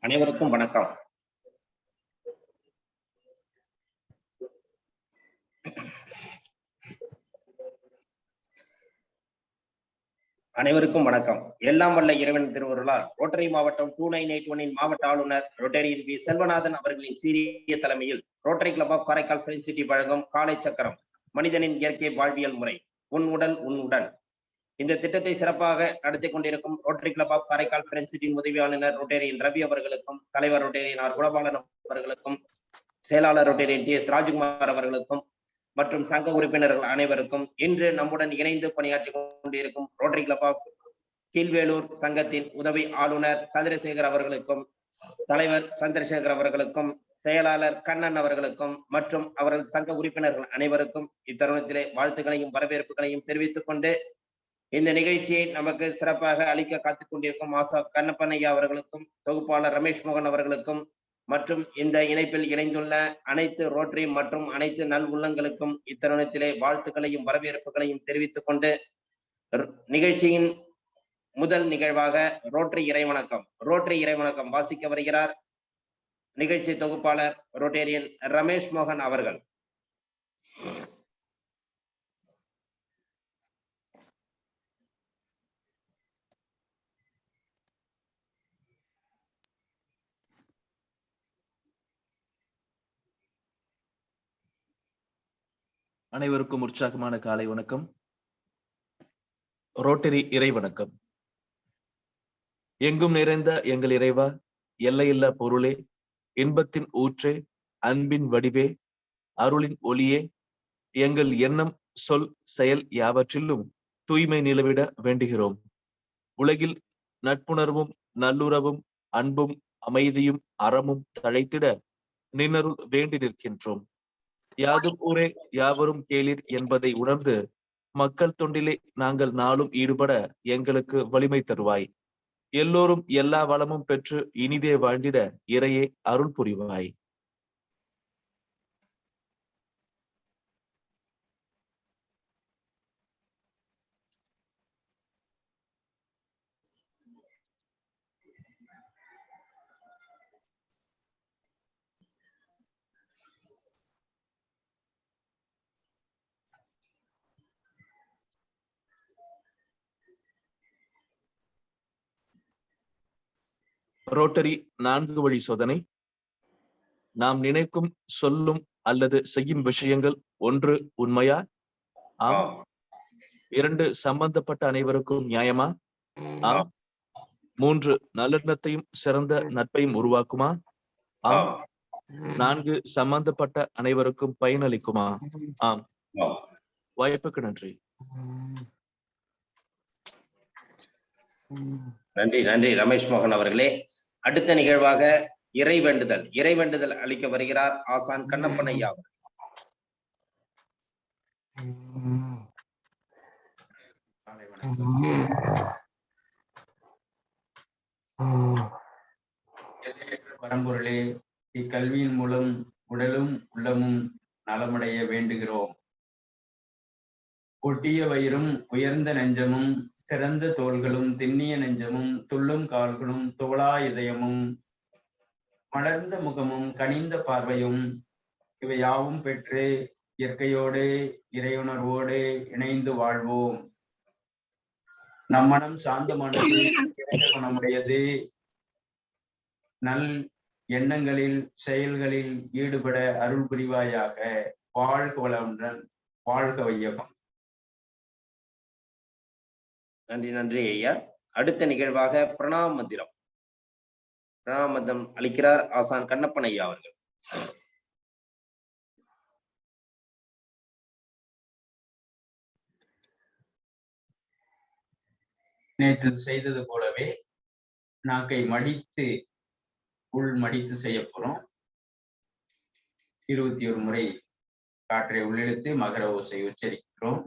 அனைவருக்கும் வணக்கம். அனைவருக்கும் வணக்கம். எல்லாம் வல்ல இறைவன் திருவருளால் ரோட்டரி மாவட்டம் 2981 மாவட்ட ஆளுநர் ரோட்டரியின் பி செல்வநாதன் அவர்களின் சீரிய தலைமையில் Rotary Club of Karaikal friend city வழங்கும் காலை சக்கரம் மனிதனின் இயற்கை வாழ்வியல் முறை உன் உடல் உன் உடன் இந்த திட்டத்தை சிறப்பாக நடத்தி கொண்டிருக்கும் Rotary Club of Karaikal friend சிட்டியின் உதவி ஆளுநர் ரோட்டரியின் ரவி அவர்களுக்கும், தலைவர் ரோட்டரியின் ஆர் குணபாலன் அவர்களுக்கும், செயலாளர் ரோட்டரியின் டி எஸ் ராஜ்குமார் அவர்களுக்கும் மற்றும் சங்க உறுப்பினர்கள் அனைவருக்கும், இன்று நம்முடன் இணைந்து பணியாற்றி கொண்டிருக்கும் ரோட்டரி கிளப் ஆஃப் கீழ்வேலூர் சங்கத்தின் உதவி ஆளுநர் சந்திரசேகர் அவர்களுக்கும், தலைவர் சந்திரசேகர் அவர்களுக்கும், செயலாளர் கண்ணன் அவர்களுக்கும் மற்றும் அவரது சங்க உறுப்பினர்கள் அனைவருக்கும் இத்தருணத்திலே வாழ்த்துக்களையும் வரவேற்புகளையும் தெரிவித்துக் கொண்டு, இந்த நிகழ்ச்சியை நமக்கு சிறப்பாக அளிக்க காத்துக் கொண்டிருக்கும் ஆசா கண்ணப்பன் ஐயா அவர்களுக்கும், தொகுப்பாளர் ரமேஷ் மோகன் அவர்களுக்கும் மற்றும் இந்த இணைப்பில் இணைந்துள்ள அனைத்து ரோட்டரி மற்றும் அனைத்து நல் உள்ளங்களுக்கும் இத்தருணத்திலே வாழ்த்துக்களையும் வரவேற்புகளையும் தெரிவித்துக் கொண்டு, நிகழ்ச்சியின் முதல் நிகழ்வாக ரோட்டரி இறைவணக்கம் வாசிக்க வருகிறார் நிகழ்ச்சி தொகுப்பாளர் ரோட்டேரியன் ரமேஷ் மோகன் அவர்கள். அனைவருக்கும் உற்சாகமான காலை வணக்கம். ரோட்டரி இறை வணக்கம். எங்கும் நிறைந்த எங்கள் இறைவா, எல்லையில்லா பொருளே, இன்பத்தின் ஊற்றே, அன்பின் வடிவே, அருளின் ஒளியே, எங்கள் எண்ணம் சொல் செயல் யாவற்றிலும் தூய்மை நிலவிட வேண்டுகிறோம். உலகில் நட்புணர்வும் நல்லுறவும் அன்பும் அமைதியும் அறமும் தழைத்திட நின்னருள் வேண்டி நிற்கின்றோம். யாதும் ஊரே யாவரும் கேளீர் என்பதை உணர்ந்து மக்கள் தொண்டிலே நாங்கள் நாளும் ஈடுபட எங்களுக்கு வலிமை தருவாய். எல்லோரும் எல்லா வளமும் பெற்று இனிதே வாழ்ந்திட இறையே அருள் புரிவாய். ரோட்டரி 4 வழி சோதனை. நாம் நினைக்கும் சொல்லும் அல்லது செய்யும் விஷயங்கள் 1 உண்மையா? ஆம். 2 சம்பந்தப்பட்ட அனைவருக்கும் நியாயமா? ஆம். 3 நல்லெண்ணத்தையும் சிறந்த நட்பையும் உருவாக்குமா? ஆம். 4 சம்பந்தப்பட்ட அனைவருக்கும் பயனளிக்குமா? ஆம். வாய்ப்புக்கு நன்றி. நன்றி ரமேஷ் மோகன் அவர்களே. அடுத்த நிகழ்வாக இறை வேண்டுதல் அளிக்க வருகிறார் ஆசான் கண்ணப்பன் ஐயா. பரம்பொருளே, இக்கல்வியின் மூலம் உடலும் உள்ளமும் நலமடைய வேண்டுகிறோம். ஒட்டிய வயிறும் உயர்ந்த நெஞ்சமும் திறந்த தோள்களும் திண்ணிய நெஞ்சமும் துள்ளும் கால்களும் தோளா இதயமும் மலர்ந்த முகமும் கனிந்த பார்வையும் இவை யாவும் பெற்று இயற்கையோடு இறையுணர்வோடு இணைந்து வாழ்வோம். நம் மனம் சாந்தமானது, குணமுடையது, நல் எண்ணங்களில் செயல்களில் ஈடுபட அருள் புரிவாயாக. வாழ்க வளமுடன், வாழ்க வையகம். நன்றி ஐயா. அடுத்த நிகழ்வாக பிரணாம மந்திரம் அளிக்கிறார் ஆசான் கண்ணப்பன் ஐயா அவர்கள். நேற்று செய்தது போலவே நாக்கை மடித்து உள் மடித்து செய்ய போறோம். 21 முறை காற்றை உள்ளிழுத்து மகர ஓசை உச்சரிக்கிறோம்.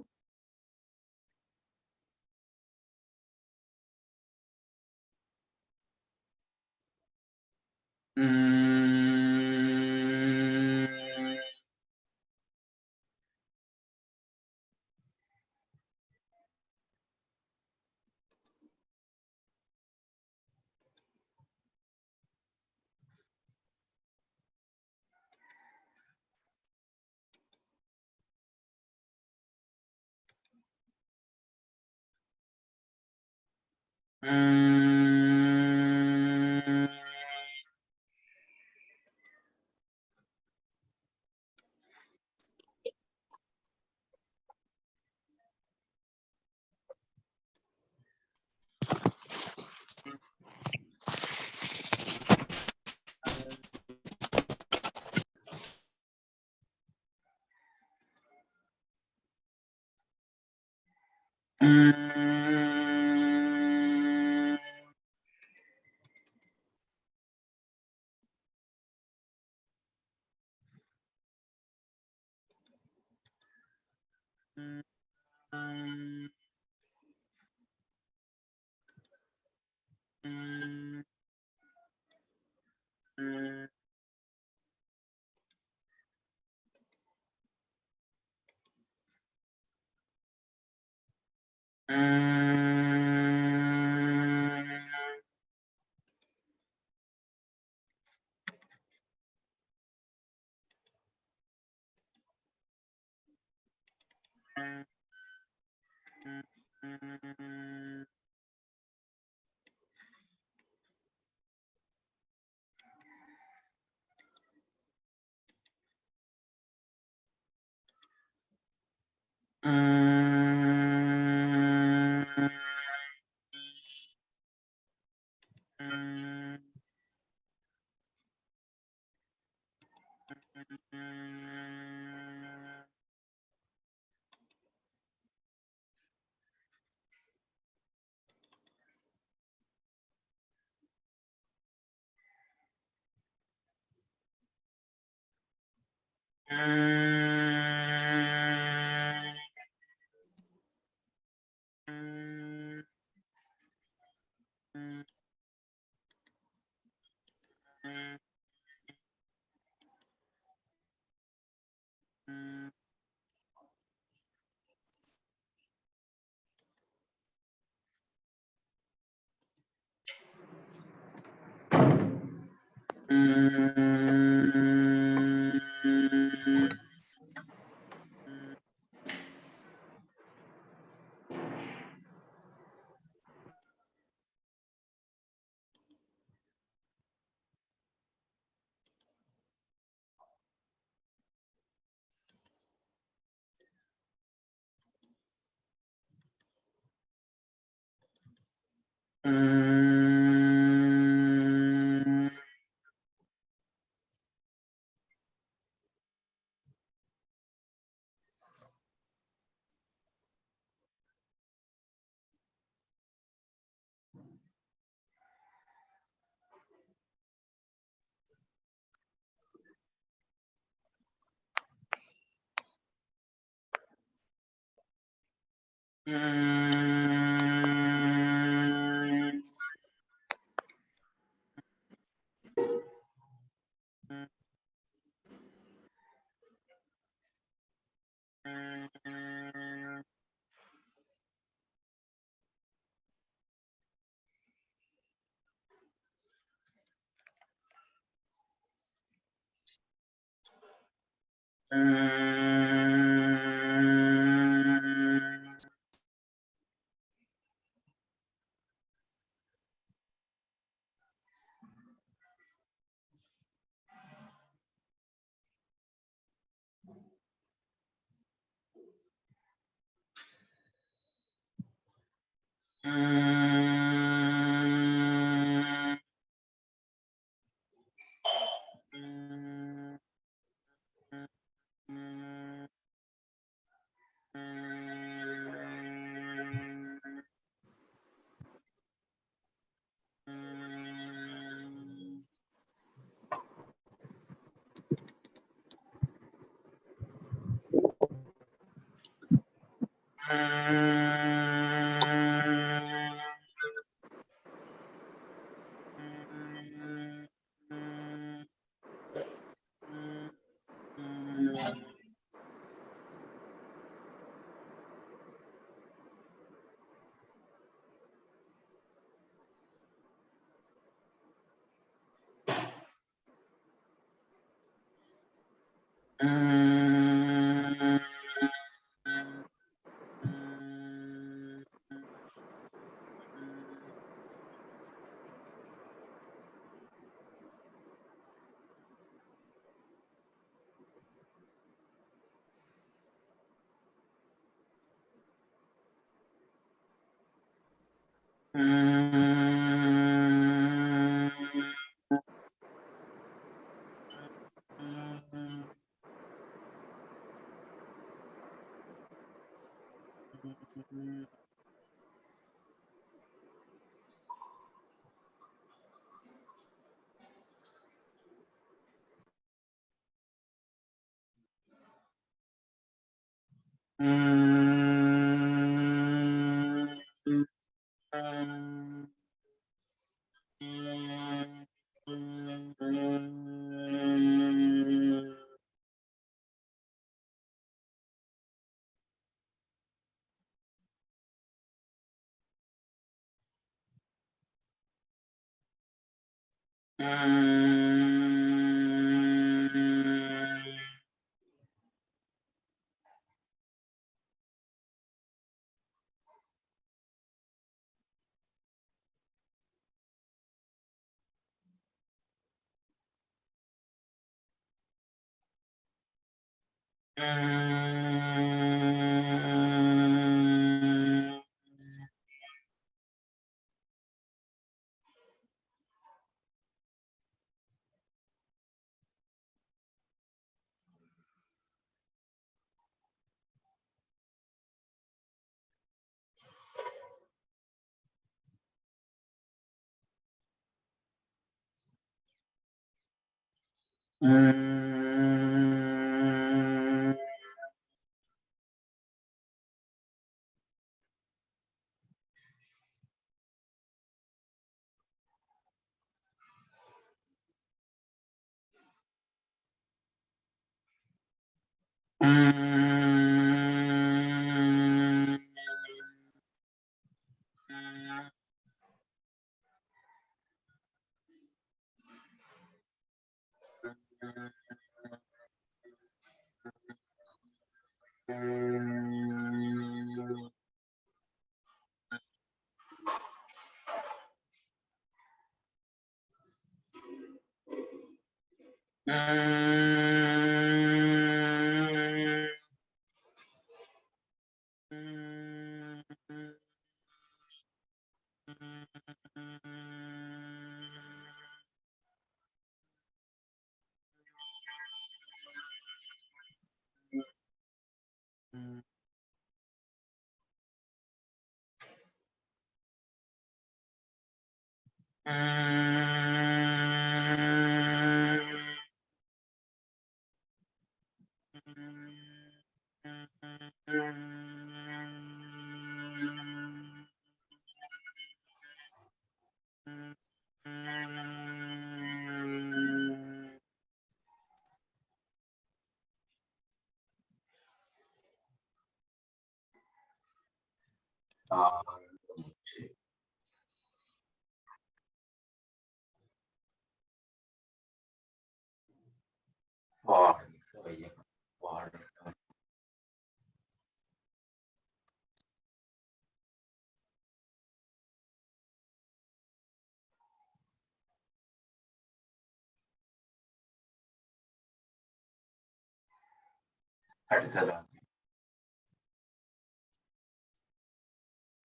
அடுத்ததாக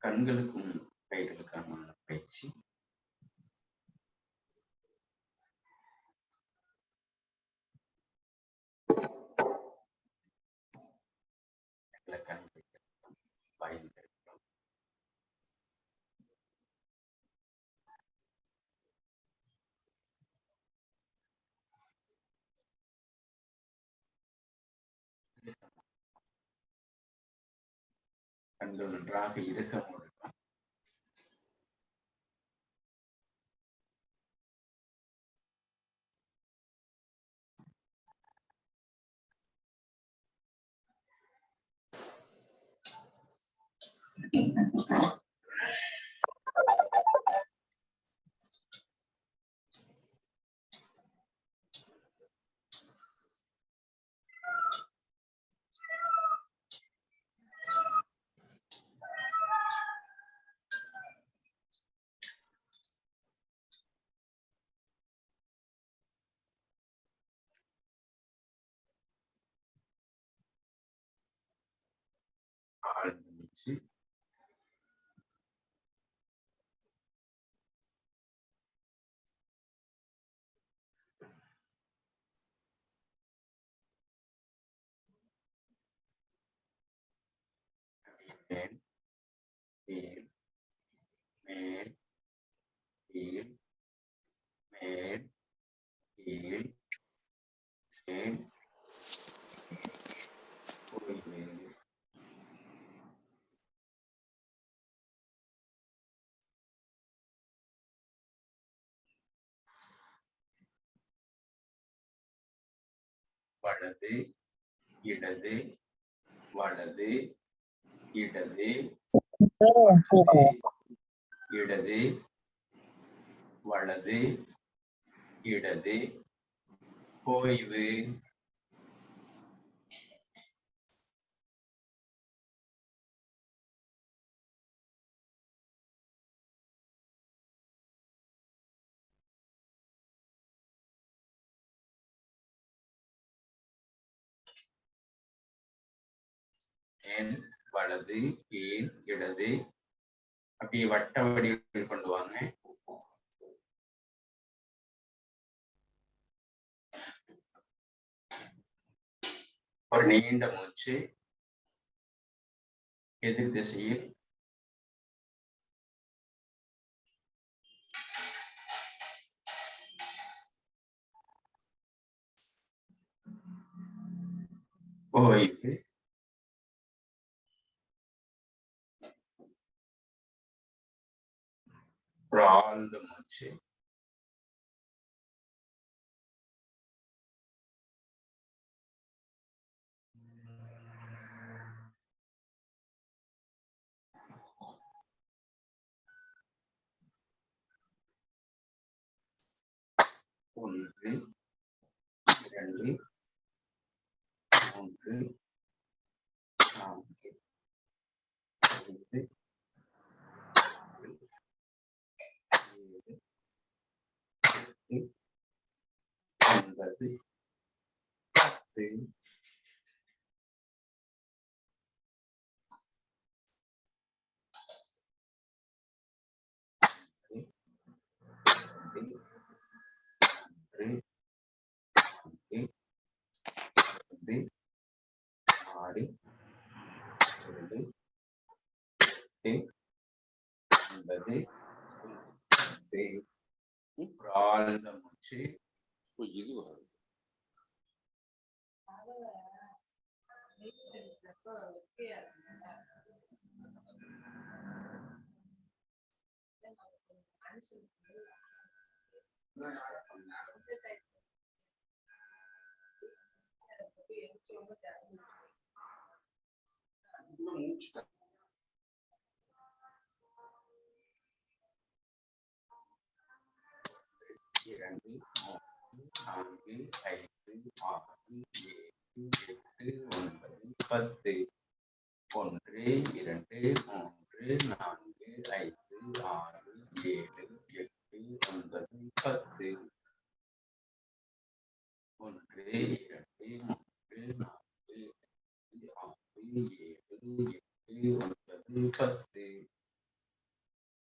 கண்களுக்கும் கைகளுக்கான பயிற்சி. கண்கள் நன்றாக இருக்க ஆழ்ந்து மேல் கீழ் மேல் ஓய்வு வலது இடது வலது இடது இடது வலது இடது ஓய்வு மேல் வலது கீழ் இடது அப்படியே வட்ட வடிவில் கொண்டு வாங்க. ஒரு நீண்ட மூச்சு எதிர் திசையில் ஓய்வு ஒரு ஆழ்ந்த மூச்சு ஒன்று இரண்டு மூன்று நான்கு ஐந்து 9 10 ஆழ்ந்த மூச்சு இரண்டு நான்கு ஐந்து ஆறு ஏழு எட்டு ஒன்பது 10 ஒன்று இரண்டு மூன்று நான்கு ஐந்து ஆறு ஏழு எட்டு ஒன்பது 10 ஒன்று இரண்டு மூன்று நான்கு ஐந்து ஆறு ஏழு எட்டு ஒன்பது 10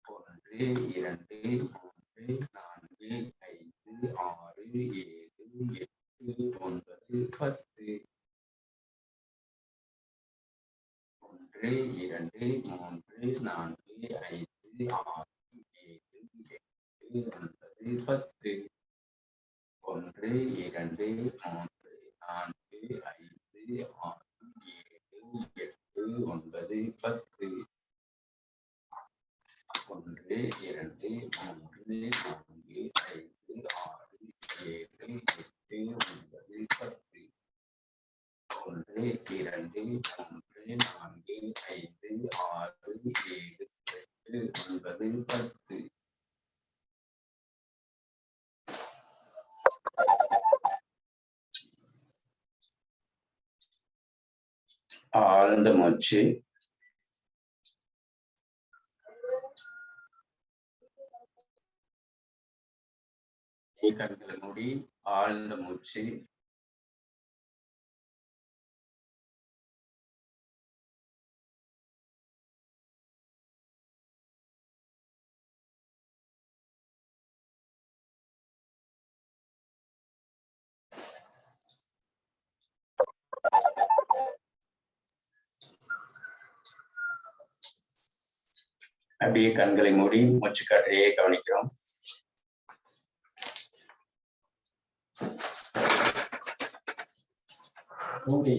ஒன்று இரண்டு மூன்று நான்கு ஐந்து ஆறு ஏழு எட்டு ஒன்பது 10 ஒன்று இரண்டு மூன்று நான்கு ஐந்து ஆறு ஏழு எட்டு ஒன்பது 10 ஒன்று இரண்டு மூன்று நான்கு ஐந்து ஆறு ஏழு எட்டு ஒன்பது 10 ஒன்று இரண்டு மூன்று நான்கு ஐந்து ஆறு ஏழு எட்டு ஒன்பது 10 ஒன்று இரண்டு மூன்று நான்கு ஐந்து ஆறு ஏழு எட்டு ஒன்பது 10 ஆழ்ந்த மூச்சு கண்களை மூடி ஆழ்ந்த மூச்சு அப்படியே கண்களை மூடி மூச்சு காற்றையே கவனிக்கிறோம். கூடி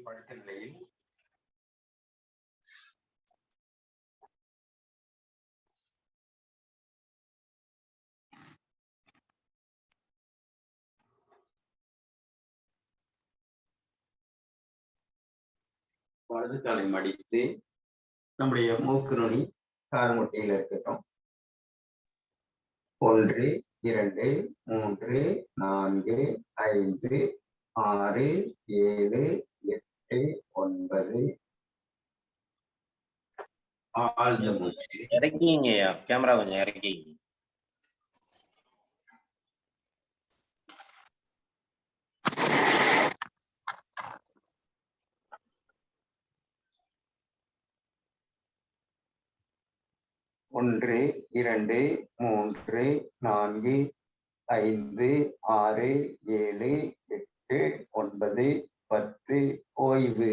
படுத்த நிலையில் வலது காலை மடித்து நம்முடைய மூக்கு நுனி கார்முட்டையில் இருக்கட்டும். 1 2 3 4 5 6 7 8 9 ஆழ்ந்த மூச்சு. இறக்கிங்க கேமரா கொஞ்சம் இறக்கிங்க. ஒன்று 2 3 4 5 6 7 8 9 10 ஓய்வு.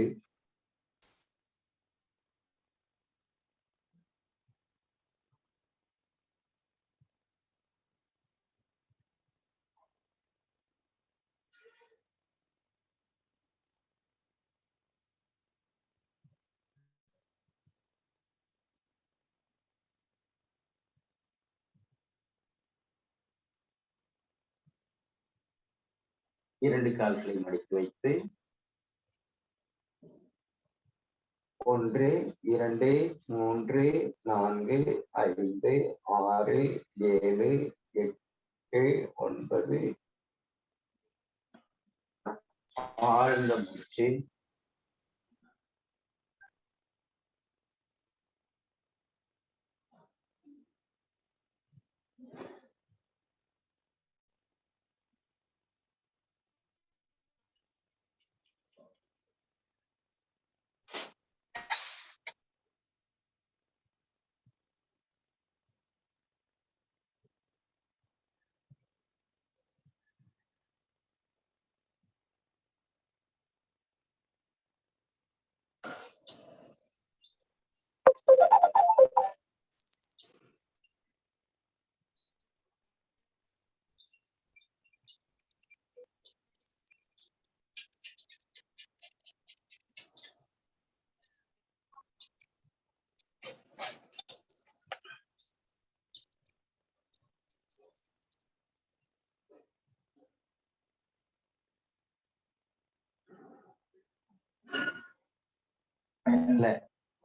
இரண்டு கால்களை மடித்து வைத்து 1 2 3 4 5 6 7 8 9 ஆழ்ந்த மூச்சு.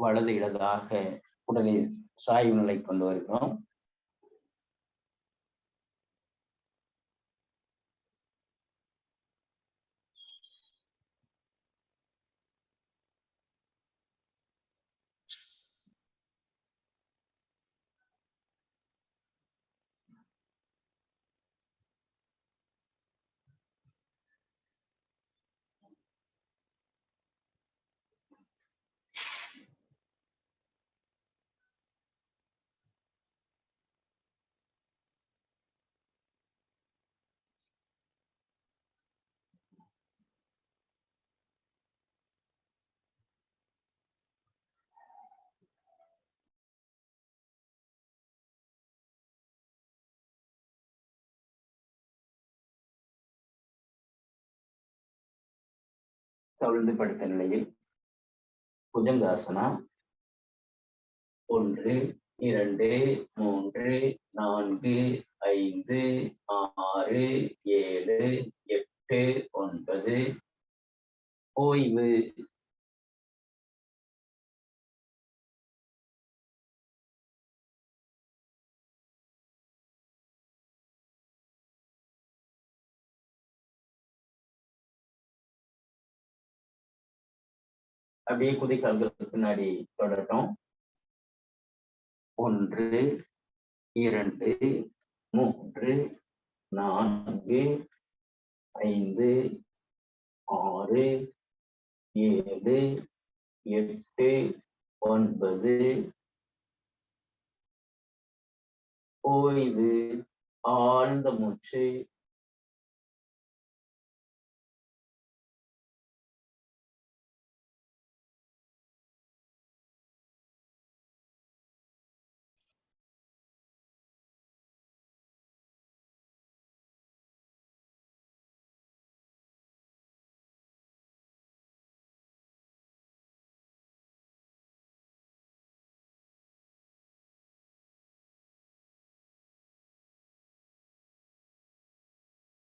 வலது இடதாக உடலை சாய்வு நிலை கொண்டு வருகிறோம். கவிழ்ந்து படுத்த நிலையில் புஜங்காசனா 1 2 3 4 5 6 7 8 9 ஓய்வு. அப்படியே குதிகால்களுக்கு பின்னாடி தொடரட்டும். 1 2 3 4 5 6 7 8 9 ஓய்வு. ஆழ்ந்த மூச்சு.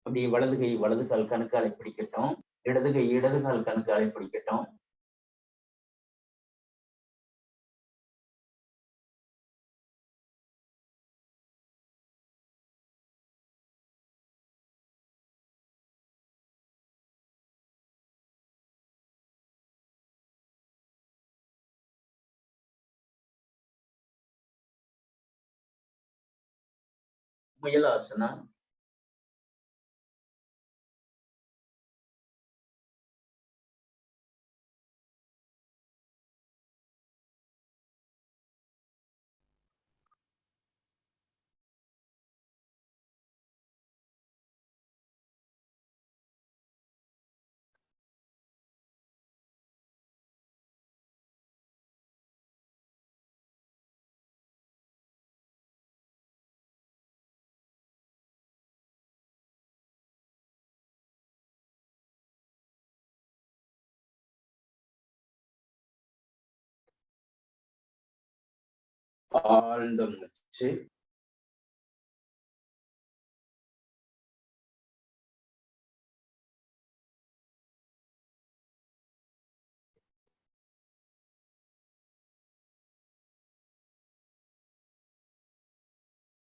அப்படியே வலது கை வலது கால் கணுக்காலை பிடிக்கட்டும். இடது கை இடது கால் கணுக்காலை பிடிக்கட்டும். முயலாசனா. ஆழ்ந்த மூச்சு.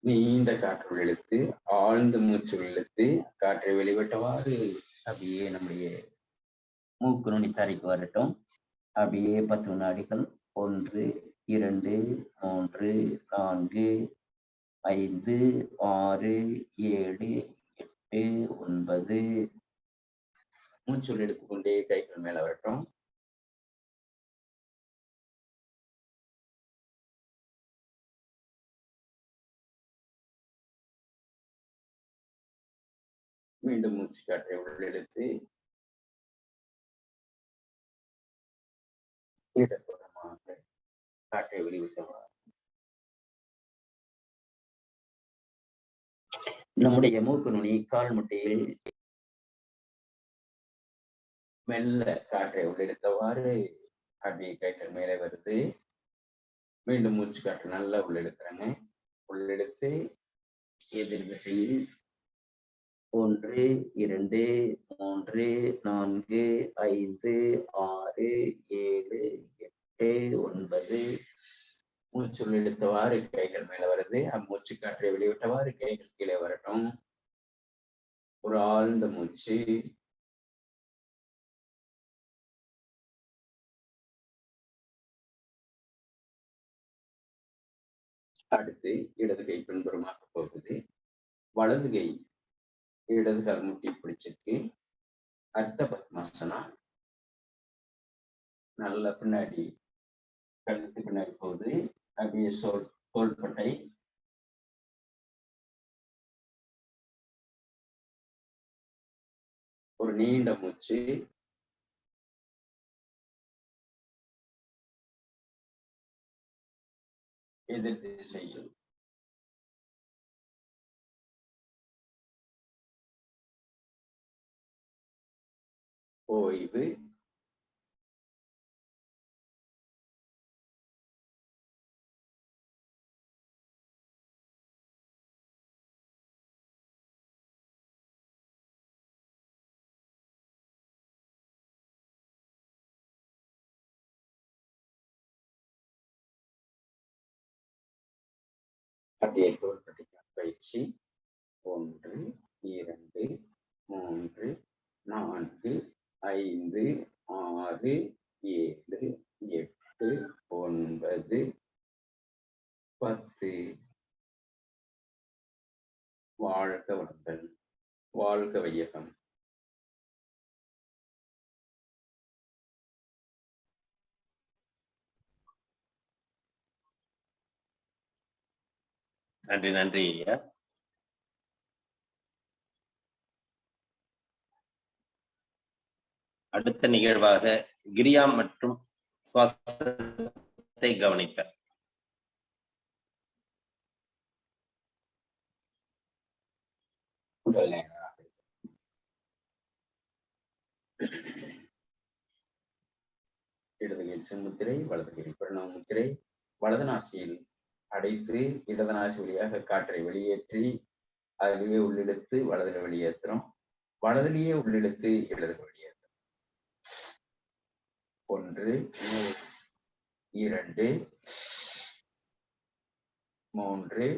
நீண்ட காற்று இழுத்து ஆழ்ந்த மூச்சு இழுத்து காற்றை வெளிவிட்டவாறு அப்படியே நம்முடைய மூக்கு நுனி தரைக்கு வரட்டும். அப்படியே 10 வினாடிகள். 1 2 3 4 5 6 7 8 9 மூச்சுள் எடுத்துக்கொண்டே கைகள் மேல வரட்டும். மீண்டும் மூச்சு காற்றை உள்ளெடுத்து இடப்புறமாக காற்றை வெளிவிட்டவாறு நம்முடைய மூக்கு நுனி கால் முட்டையில் மெல்ல காற்றை உள்ளெடுத்தவாறு அப்படியே கைகள் மேலே வருது. மீண்டும் மூச்சு காற்று நல்லா உள்ளெடுக்கிறாங்க. உள்ளெடுத்து எதிர்வகையில் 1 2 3 4 5 6 7 8 9 மூச்சுள் எடுத்தவாறு கைகள் மேல வருது. மூச்சு காற்றை வெளிவிட்டவாறு கைகள் கீழே வரட்டும். ஒரு ஆழ்ந்த மூச்சு. அடுத்து இடது கை பின்புறமாக போகுது. வலது கை இடது கால் முட்டி பிடிச்சிருக்கு. அர்த்த பத்மாசனா. நல்ல பின்னாடி கழுத்து பின்னாடி போகுது. அப்படியே தோள்பட்டை. ஒரு நீண்ட மூச்சு. எதிர் திசையில் ஓய்வு. அப்படியே தோள்பட்டை பயிற்சி. 1, 2, 3, 4, 5, 6, 7, 8, 9, 10. வாழ்க வளங்கள், வாழ்க வையகம். நன்றி நன்றி ஐயா. அடுத்த நிகழ்வாக கிரியா மற்றும் சுவாசத்தை கவனித்தல். உடல் நேராக இடதுகையில் சின்முத்திரை, வலதுகையில் பிரணவ முத்திரை. வலது நாசியில் அடைத்து இடது நாசி வழியாக காற்றை வெளியேற்றி அதிலேயே உள்ளிழுத்து வலதுல வெளியேற்றுறோம். வலதிலேயே உள்ளிழுத்து இடதுல வெளியேற்றுறோம். 1, 2, 3,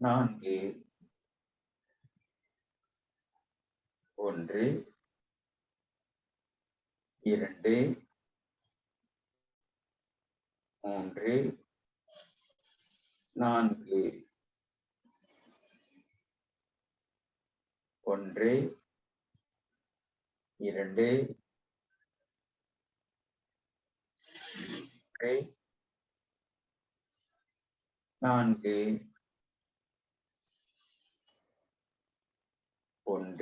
4. 1, 2, 3, 4. 1, 2, 4. 1, 2, 3, 4. 1,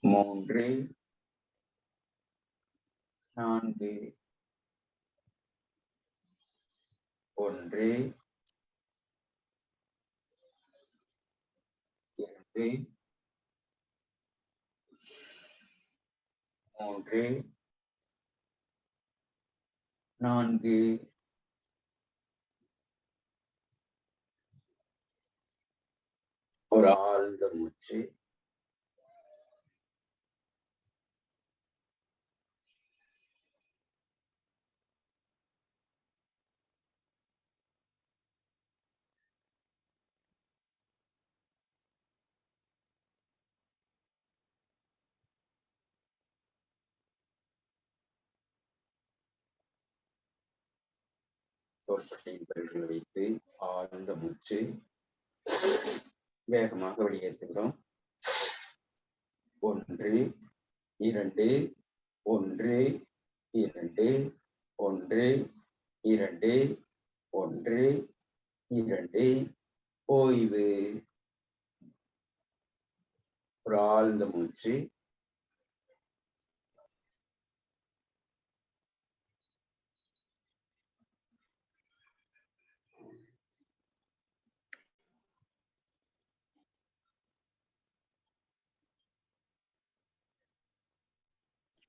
2, 3, 4. 1, 2, 3, 4. ஒரு ஆழ்ந்த மூச்சு. தோள்பட்டையின் பெருவிரல் வைத்து ஆழ்ந்த மூச்சு வேகமாக வெளியேற்றுகிறோம். 1, 2, 1, 2, 1, 2, 1, 2. ஓய்வு. ஒரு ஆழ்ந்த மூச்சு.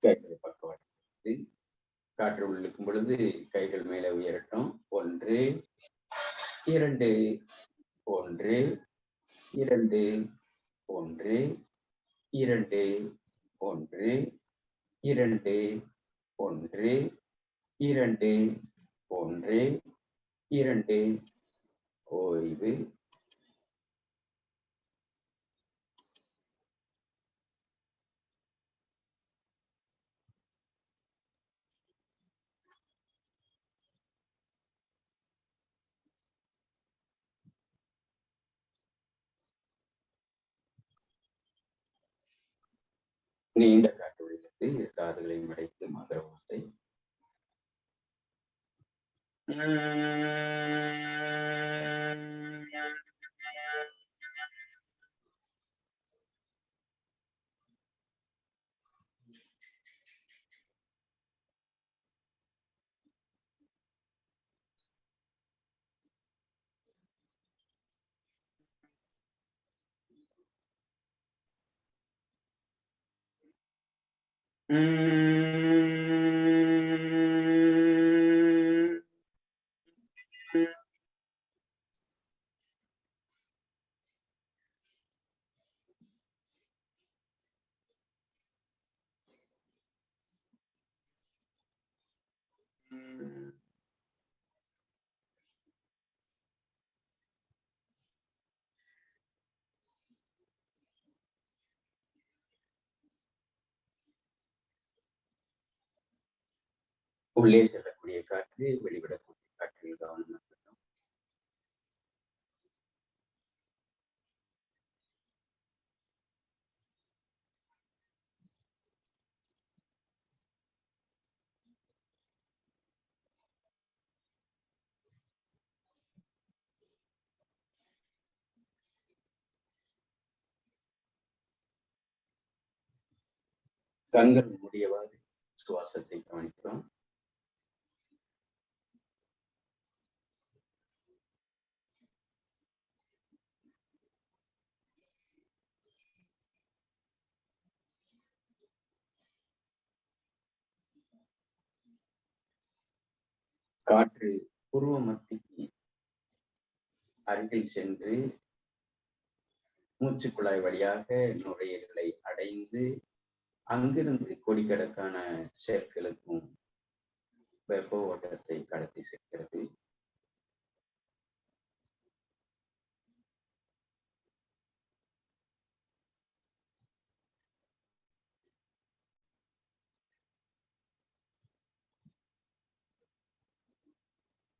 கைகளை பக்கவாட்டு காற்று உள்ளிழுக்கும் பொழுது கைகள் மேலே உயரட்டும். 1, 2, 1, 2, 1, 2, 1, 2, 1, 2, 1, 2. ஓய்வு. நீண்ட காற்று வெளியிட்டு இரு காதுகளையும் அடைத்து மகர ஓசை. உள்ளே செல்லக்கூடிய காற்று, வெளிவிடக்கூடிய காற்றில் கவனம் இருக்கட்டும். கண்கள் மூடியவாறு சுவாசத்தை கவனிக்கிறோம். காற்று புருவ மத்திக்கு அருகில் சென்று மூச்சு குழாய் வழியாக நுரையீரலை அடைந்து அங்கிருந்து கோடிக்கணக்கான செல்களுக்கும் வெப்ப ஓட்டத்தை கடத்தி செல்கிறது.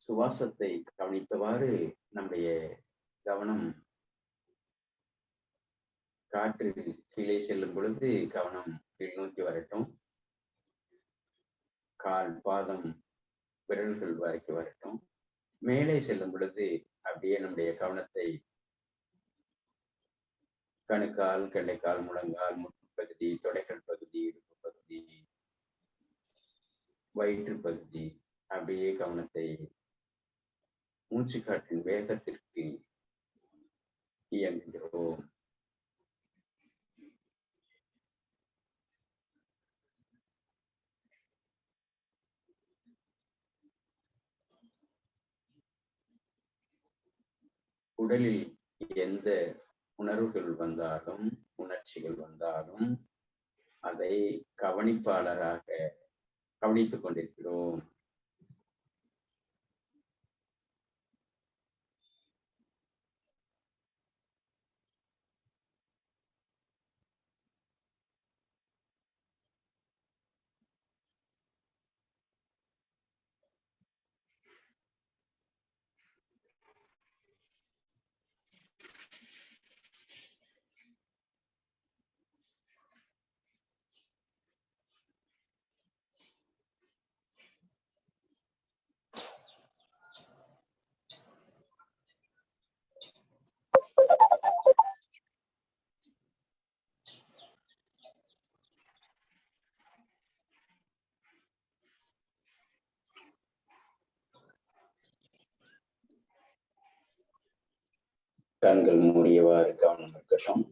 சுவாசத்தை கவனித்தவாறு நம்முடைய கவனம் காற்று கீழே செல்லும் பொழுது கவனம் கீழ் நோக்கி வரட்டும். கால் பாதம் விரல்கள் வரைக்கும் வரட்டும். மேலே செல்லும் பொழுது அப்படியே நம்முடைய கவனத்தை கணுக்கால், கெண்டைக்கால், முழங்கால், முற்பகுதி, தொடைகள் பகுதி, இடுப்பு பகுதி, வயிற்று பகுதி, அப்படியே கவனத்தை மூச்சு காற்றின் வேகத்திற்கு இயங்குகிறோம். உடலில் எந்த உணர்வுகள் வந்தாலும், உணர்ச்சிகள் வந்தாலும் அதை கவனிப்பாளராக கவனித்துக் கொண்டிருக்கிறோம். கண்கள் மூடியவாறு கவனம் இருக்கட்டும்.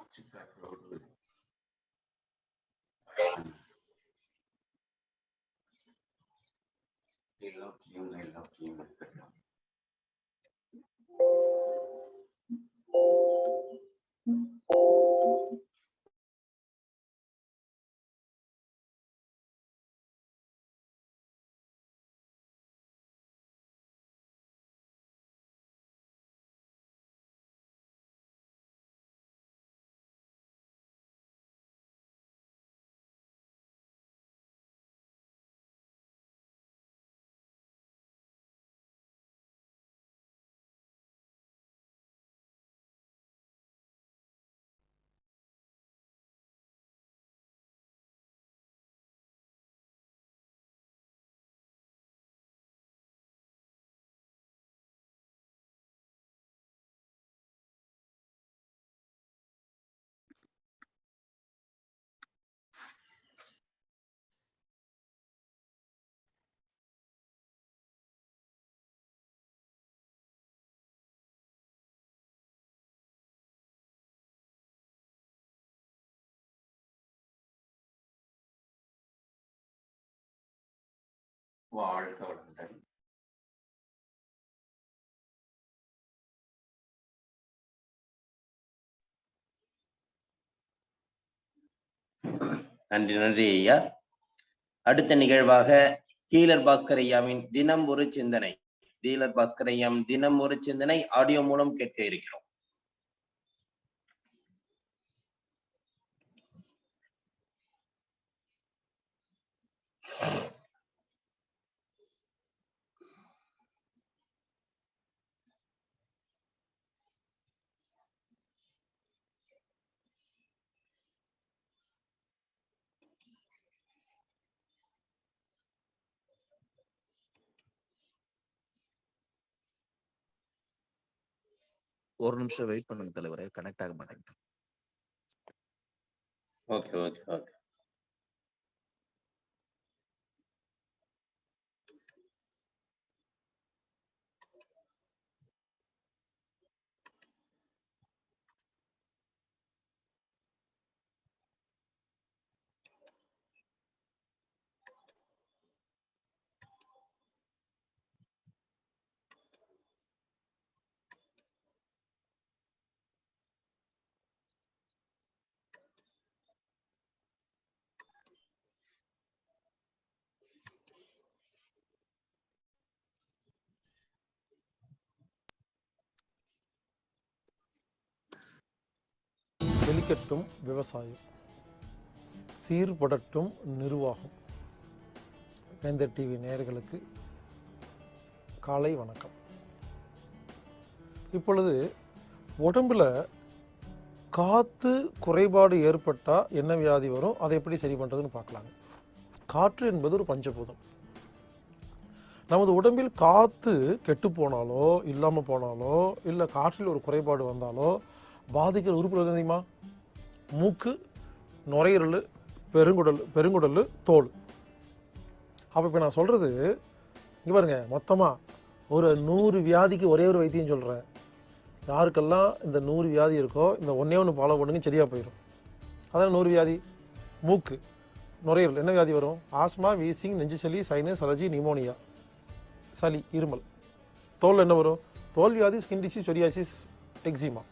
மூச்சுக்காற்றோடு எல்லோக்கியும் எல்லோக்கியும் இருக்கட்டும். வாழ்க வளமுடன். நன்றி நன்றி ஐயா. அடுத்த நிகழ்வாக கீலர் பாஸ்கர் ஐயாவின் தினம் ஒரு சிந்தனை. கீலர் பாஸ்கர் ஐயாவின் தினம் ஒரு சிந்தனை ஆடியோ மூலம் கேட்க இருக்கிறோம். ஒரு நிமிஷம் வெயிட் பண்ணுங்க தலைவரே, கனெக்ட் ஆக மாட்டேங்குது. Okay okay okay. செழிக்கட்டும் விவசாயம், சீர்படட்டும் நிர்வாகம். வேந்தர் டிவி நேயர்களுக்கு காலை வணக்கம். இப்பொழுது உடம்புல காற்று குறைபாடு ஏற்பட்டால் என்ன வியாதி வரும், அதை எப்படி சரி பண்ணுறதுன்னு பார்க்கலாங்க. காற்று என்பது ஒரு பஞ்சபூதம். நமது உடம்பில் காற்று கெட்டு போனாலோ இல்லாமல் போனாலோ இல்லை காற்றில் ஒரு குறைபாடு வந்தாலோ பாதிக்கிற உறுப்புகள் தெரியுமா? மூக்கு, நுரையீரல், பெருங்குடல், தோல். அப்போ இப்போ நான் சொல்கிறது இங்கே பாருங்க, மொத்தமாக ஒரு 100 வியாதிக்கு ஒரே ஒரு வைத்தியம் சொல்கிறேன். யாருக்கெல்லாம் இந்த 100 வியாதி இருக்கோ இந்த ஒன்று ஃபாலோ பண்ணுங்க, சரியாக போயிடும். அதான் 100 வியாதி. மூக்கு, நுரையீரல் என்ன வியாதி வரும்? ஆஸ்மா, வீசிங், நெஞ்சு சளி, சைனஸ், அலர்ஜி, நிமோனியா, சளி, இருமல். தோல் என்ன வரும்? தோல் வியாதி, ஸ்கின் டிசீஸ், சொரியாசிஸ், எக்ஸிமா.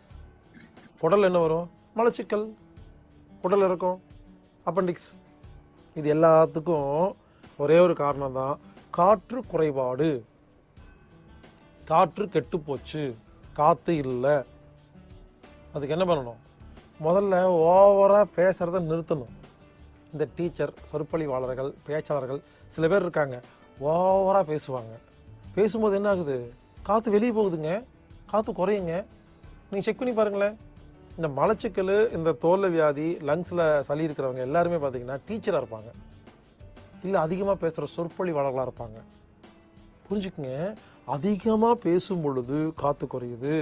குடல் என்ன வரும்? மலச்சிக்கல், குடல் இருக்கும், அப்பண்டிக்ஸ். இது எல்லாத்துக்கும் ஒரே ஒரு காரணம் தான், காற்று குறைபாடு. காற்று கெட்டு போச்சு, காற்று இல்லை. அதுக்கு என்ன பண்ணணும்? முதல்ல ஓவராக பேசுகிறத நிறுத்தணும். இந்த டீச்சர், சொற்பொழிவாளர்கள், பேச்சாளர்கள் சில பேர் இருக்காங்க, ஓவராக பேசுவாங்க. பேசும்போது என்ன ஆகுது? காற்று வெளியே போகுதுங்க, காற்று குறையுங்க. நீங்கள் செக் பண்ணி பாருங்களேன். இந்த மலச்சிக்கல், இந்த தோல் வியாதி, லங்ஸில் சளி இருக்கிறவங்க எல்லாருமே பார்த்தீங்கன்னா டீச்சராக இருப்பாங்க, இல்லை அதிகமாக பேசுகிற சொற்பொழிவாளர்களாக இருப்பாங்க. புரிஞ்சுக்குங்க, அதிகமாக பேசும் பொழுது காற்று குறையுது.